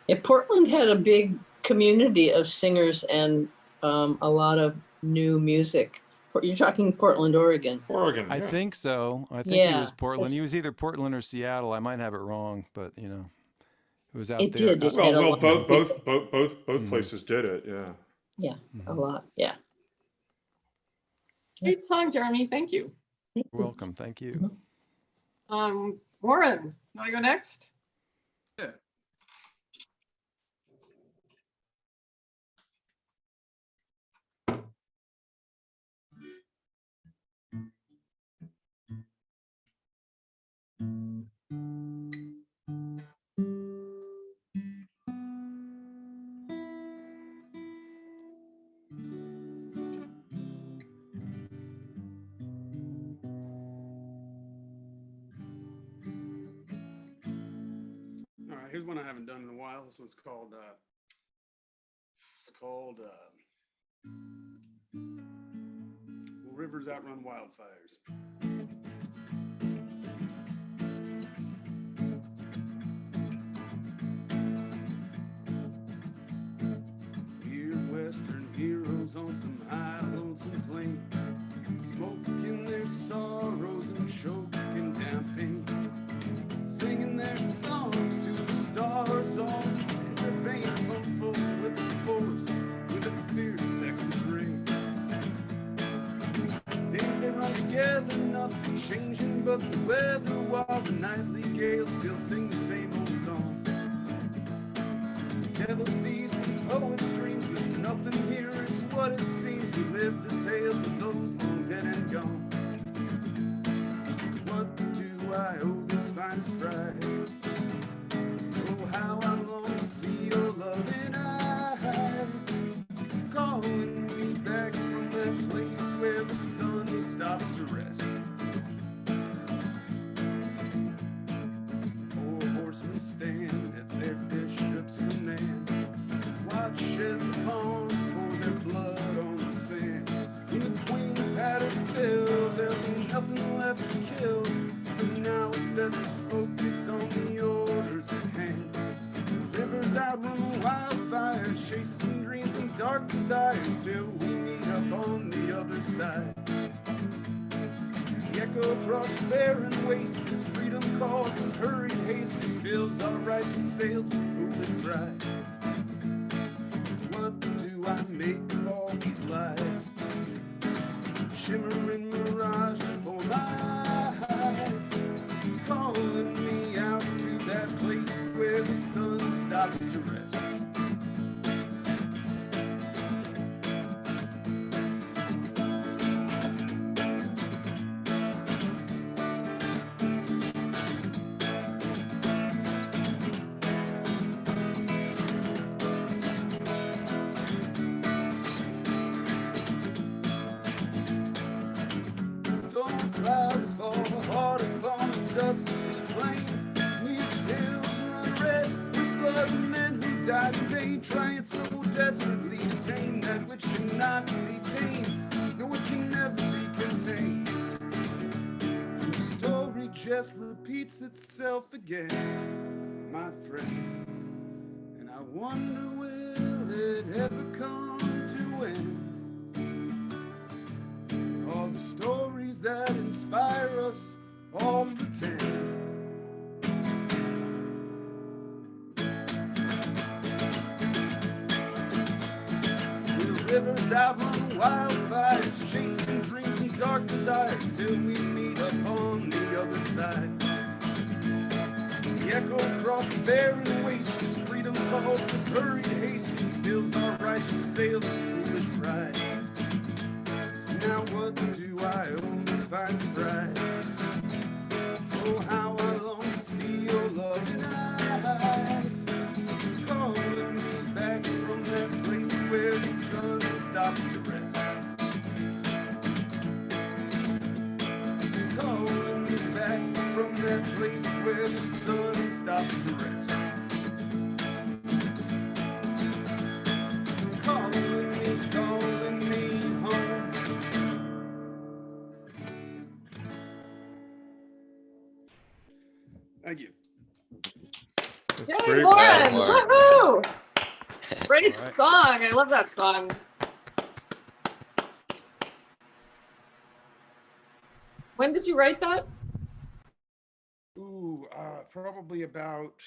Yeah, Portland had a big community of singers and a lot of new music. You're talking Portland, Oregon. Oregon. I yeah. think so. I think he Yeah, was Portland. 'cause- He was either Portland or Seattle. I might have it wrong, but it was out It there. did. It had a Well, lot of both Mhm. places did it. Yeah. Yeah, a Mhm. lot. Yeah. Great song, Jeremy. Thank you. You're welcome. Thank you. Warren, you want to go next? Yeah. All right, here's one I haven't done in a while. This one's called Will Rivers Outrun Wildfires? We're Western heroes on some high lonesome plain, smoking their sorrows and choking down pain, singing their songs to the stars on as their veins pump full with the force, with a fierce Texas ring. Days they run together, nothing changing but the weather, while the nightly gales still sing the same old song. Devil's deeds and poets' dreams, but nothing here is what it seems. We live the tales of those long dead and gone. What do I owe this fine surprise? Oh, how I long to see your loving eyes, calling me back from that place where the sun stops to rest. Four horsemen stand at their bishop's command, dark desires till we meet up on the other side. The echo across the barren waste as freedom calls with hurried haste and fills our righteous sails with foolish pride. What do I make of all these lies? Shimmering mirage before my eyes, calling me out to that place where the sun stops to rest. Storm clouds fall hard upon the dusty plain. These hills run red with blood of men who died in vain, trying so desperately to tame that which cannot be tamed. No, it can never be contained. The story just repeats itself again, my friend. And I wonder, will it ever come to end? All the stories that inspire us all pretend. The rivers outrun wildfires, chasing dreams and dark desires till we meet up on the other side. The echo across the barren waste as freedom calls with hurried haste and fills our righteous sails with foolish pride. Now what do I always find surprise? Oh, how I long to see your loving eyes, calling me back from that place where the sun stops to rest. Calling me back from that place where the sun stops to rest. Calling me home. Thank you. Yay, great, Lauren! Lauren. Woohoo! Great All right. song. I love that song. When did you write that? Ooh, probably about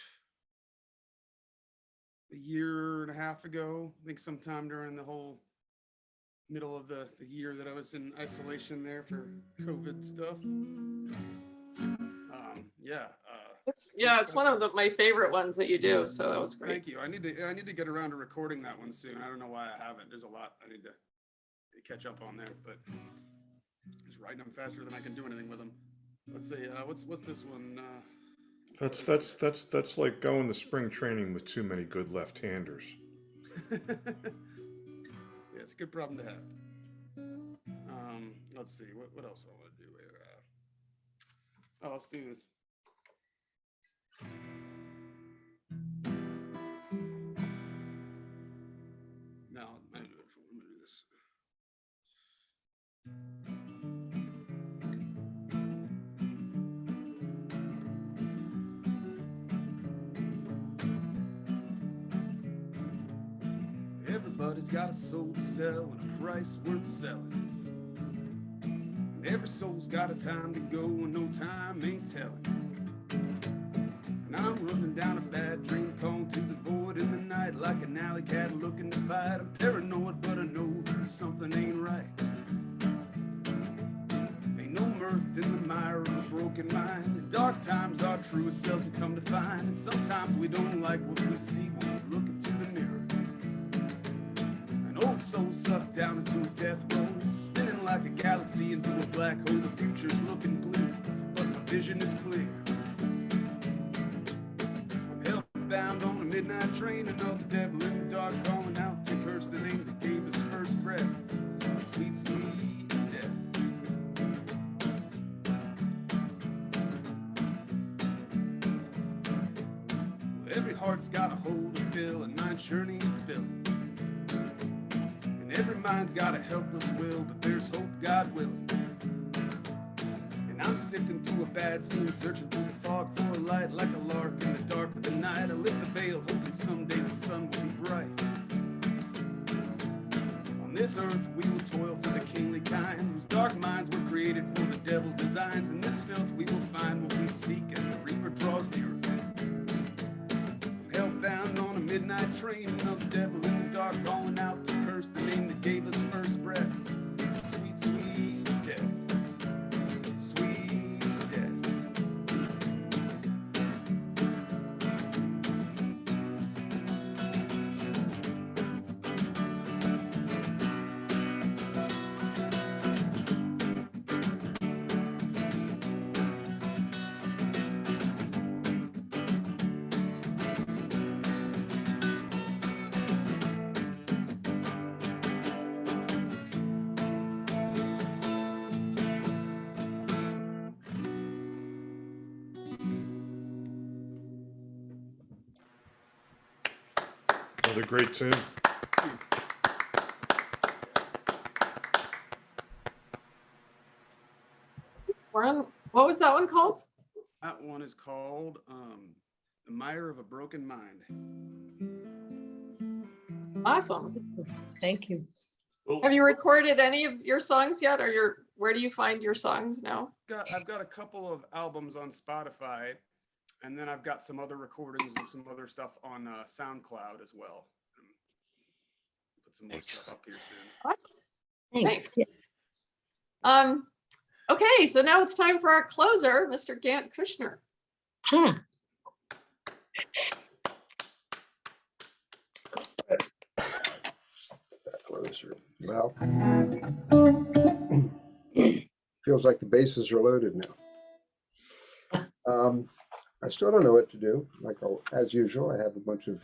a year and a half ago. I think sometime during the whole middle of the year that I was in isolation there for COVID stuff. Yeah. It's one of my favorite ones that you do. So that was great. Thank you. I need to get around to recording that one soon. I don't know why I haven't. There's a lot I need to catch up on there, but just writing them faster than I can do anything with them. Let's see. What's this one? That's like going to spring training with too many good left-handers. Yeah, it's a good problem to have. Let's see. What else do I want to do here? Let's do this. No, I'm gonna do this. Everybody's got a soul to sell and a price worth selling. And every soul's got a time to go and no time ain't telling. And I'm running down a bad dream, calling to the void in the night like an alley cat looking to fight. I'm paranoid, but I know that something ain't right. Ain't no mirth in the mire of a broken mind. And dark times our truest self we come to find. And sometimes we don't like what we see when we look into the mirror. An old soul sucked down into a death row, spinning like a galaxy into a black hole. The future's looking bleak, but my vision is clear. Bound on a midnight train, another devil in the dark calling out to curse the name that gave us first breath. Sweet, sweet death. Well, every heart's got a hole to fill, and mine sure needs filling. And every mind's got a helpless will, but there's hope, God willing. I'm sifting through a bad scene, searching through the fog for a light, like a lark in the dark of the night. I lift the veil, hoping someday the sun will be bright. this earth we will toil for the kingly kind, whose dark minds were created for the devil's designs. In this filth we will find what we seek as the reaper draws nearer. Hellbound on a midnight train, another devil in the dark calling out to curse the name that gave us first breath. Sweet, sweet death. Sweet death. Another great tune. Warren, what was that one called? That one is called The Mire of a Broken Mind. Awesome. Thank you. Have you recorded any of your songs yet, or where do you find your songs now? I've got a couple of albums on Spotify, and then I've got some other recordings of some other stuff on SoundCloud as well. Put some more stuff up here soon. Awesome. Thanks. Thanks. Okay, so now it's time for our closer, Mr. Gant Kushner. Closer. Well, feels like the bases are loaded now. I still don't know what to do. Like as usual, I have a bunch of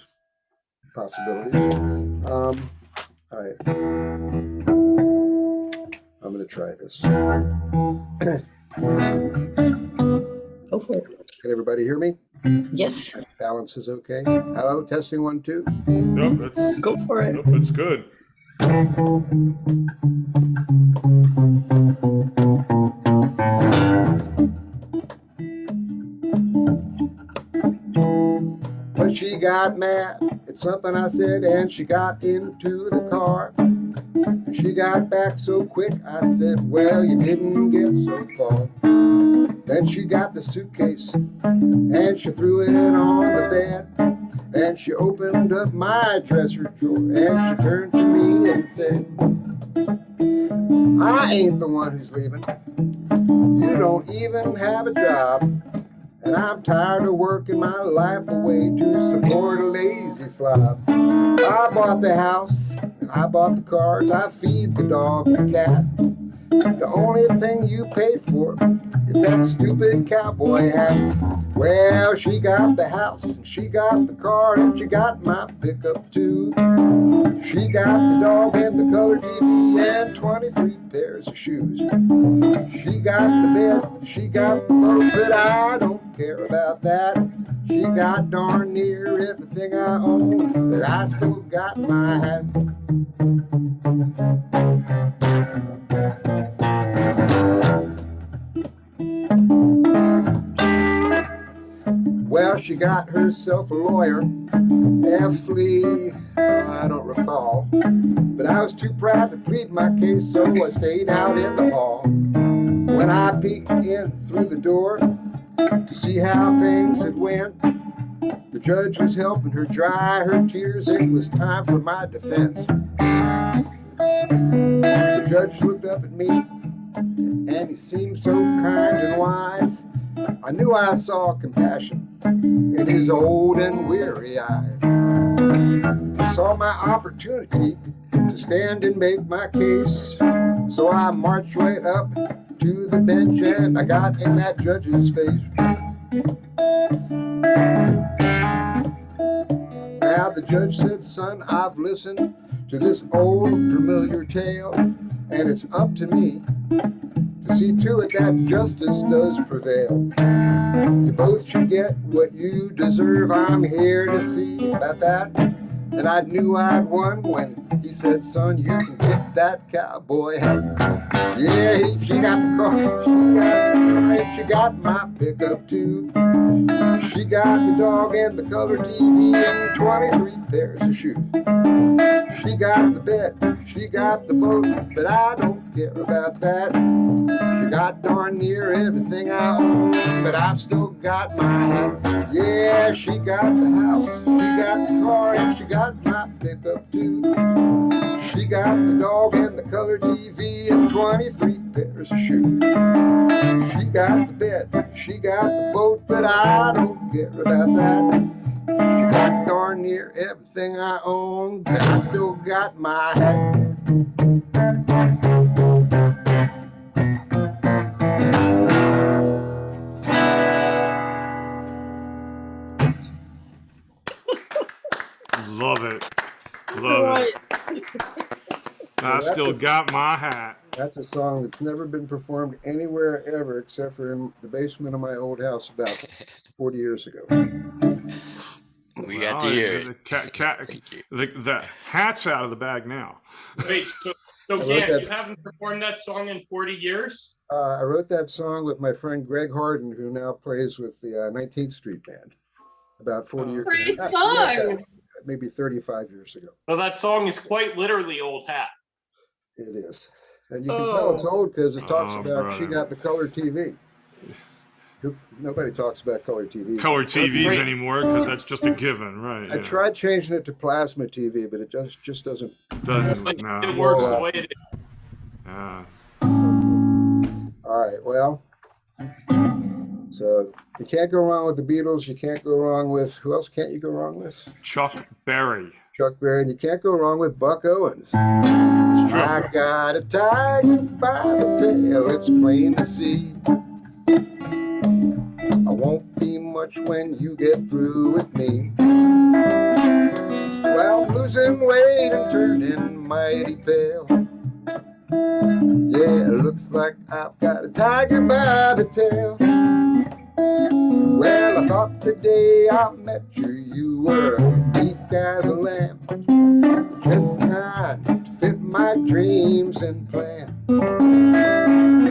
possibilities. All right, I'm going to try this. Go for it. Can everybody hear me? Yes. Balance is okay. Hello, testing 1, 2. Nope, it's, Go for it. nope, it's good. But she got mad at something I said, and she got into the car. She got back so quick, I said, well, you didn't get so far. Then she got the suitcase, and she threw it on the bed. And she opened up my dresser drawer, and she turned to me and said, I ain't the one who's leaving. You don't even have a job. And I'm tired of working my life away to support a lazy slob. I bought the house, and I bought the cars, I feed the dog and cat. The only thing you paid for is that stupid cowboy hat. Well, she got the house, and she got the car, and she got my pickup too. She got the dog and the color TV and 23 pairs of shoes. She got the bed, she got the boat, but I don't care about that. She got darn near everything I own, but I still got my hat. Well, she got herself a lawyer, F. Lee, I don't recall, but I was too proud to plead my case, so I stayed out in the hall. When I peeked in through the door to see how things had went, the judge was helping her dry her tears. It was time for my defense. The judge looked up at me, and he seemed so kind and wise. I knew I saw compassion in his old and weary eyes. I saw my opportunity to stand and make my case. So I marched right up to the bench, and I got in that judge's face. Now the judge said, son, I've listened to this old familiar tale, and it's up to me to see to it that justice does prevail. You both should get what you deserve. I'm here to see about that. And I knew I'd won when he said, son, you can get that cowboy hat. Yeah, she got the car, she got my pickup too. She got the dog and the color TV and 23 pairs of shoes. She got the bed, she she got the boat, but I don't care about that. She got darn near everything I own, but I've still got my hat. Yeah, she got the house, she got the car, and she got my pickup too. She got the dog and the color TV and 23 pairs of shoes. She got the bed, she got the boat, but I don't care about that. She got darn near everything I own, but I still got my hat. Love it. Love it. I still got my hat. That's a song that's never been performed anywhere ever except for in the basement of my old house about 40 years ago. We got to hear it. The hat's out of the bag now. Wait, so Dan, you haven't performed that song in 40 years? I wrote that song with my friend Greg Harden, who now plays with the 19th Street Band, about 40 years ago. Great song. Maybe 35 years ago. So that song is quite literally old hat. It is. And you can tell it's old because it talks about brother. she got the color TV. Nobody talks about color TV. Color TVs anymore because that's just a given, right? I tried changing it to plasma TV, but it just doesn't. No. It works the way it is. Yeah. All right, well, so you can't go wrong with the Beatles. You can't go wrong with, who else can't you go wrong with? Chuck Berry. Chuck Berry, and you can't go wrong with Buck Owens. It's true. I got a tiger by the tail, it's plain to see. I won't be much when you get through with me. Well, I'm losing weight and turning mighty pale. Yeah, it looks like I've got a tiger by the tail. Well, I thought the day I met you, you were weak as a lamb, just kind to fit my dreams and plans. But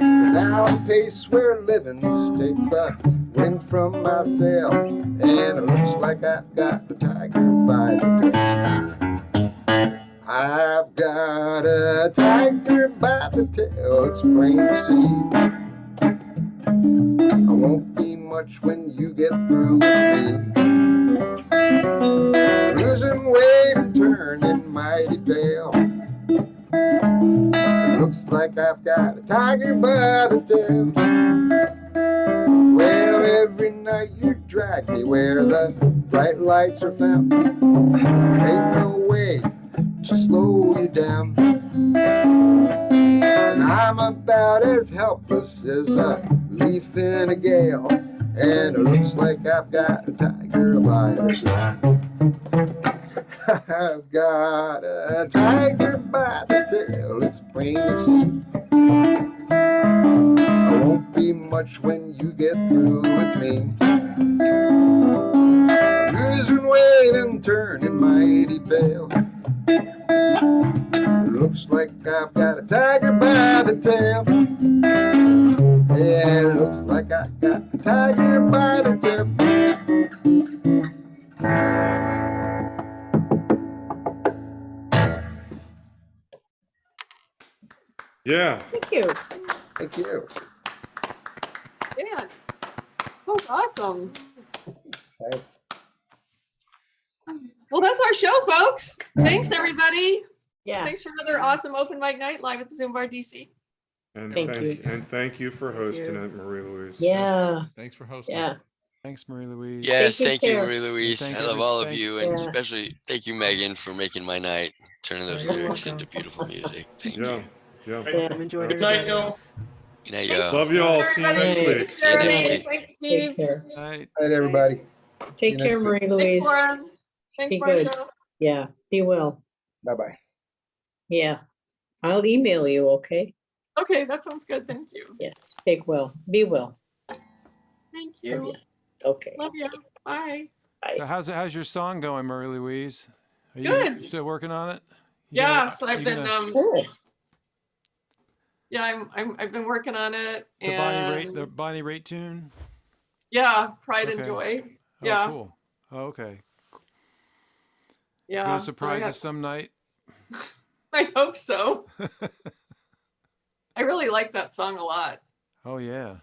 now the pace we're living's take the wind from my sail, and it looks like I've got the tiger by the tail. I've got a tiger by the tail, it's plain to see. I won't be much when you get through with me. Losing weight and turning mighty pale. It looks like I've got a tiger by the tail. Well, every night you drag me where the bright lights are found. Ain't no way to slow you down. And I'm about as helpless as a leaf in a gale, and it looks like I've got a tiger by the tail. I've got a tiger by the tail, it's plain to see. I won't be much when you get through with me. Losing weight and turning mighty pale. Looks like I've got a tiger by the tail. Yeah, it looks like I got a tiger by the tail. Yeah. Thank you. Thank you. Yeah. That's awesome. Thanks. Well, that's our show, folks. Thanks, everybody. Yeah. Thanks for another awesome open mic night live at the Zoom Bar DC. And Thank thank you for hosting you. it, Marie Louise. Yeah. Thanks for hosting. Yeah. Thanks, Marie Louise. Yes, Thank thank you, you, Sarah. Marie Louise. Thank I you. love all of Thank you, you. and Yeah. especially thank you, Megan, for making my night, turning those You're lyrics welcome. into beautiful music. Thank Yeah. you. Yeah. Yeah. I'm enjoying Good night, everybody y'all. else. Good night, y'all. Love you all. See you next Everybody, week. take See you next care. week. Thanks, Take Steve. care. Night. Night, everybody. Take care, Marie Thanks, Louise. Lauren. Thanks, Be good. Marcia. Yeah. Be well. Bye-bye. Yeah. I'll email you, okay? Okay, that sounds good. Thank you. Take well. Be well. Thank Love you. ya. Okay. Love you. Bye. So how's your song going, Marie Louise? Are you Good. still working on it? You Yeah, gonna- so I've you been gonna- Cool. yeah, I've been working on it. the And Bonnie Raitt tune. yeah, Pride and Okay. Joy. Oh, Yeah. cool. Oh, okay. Yeah. Gonna so I surprise got- us some night. I hope so. I really like that song a lot. Oh yeah.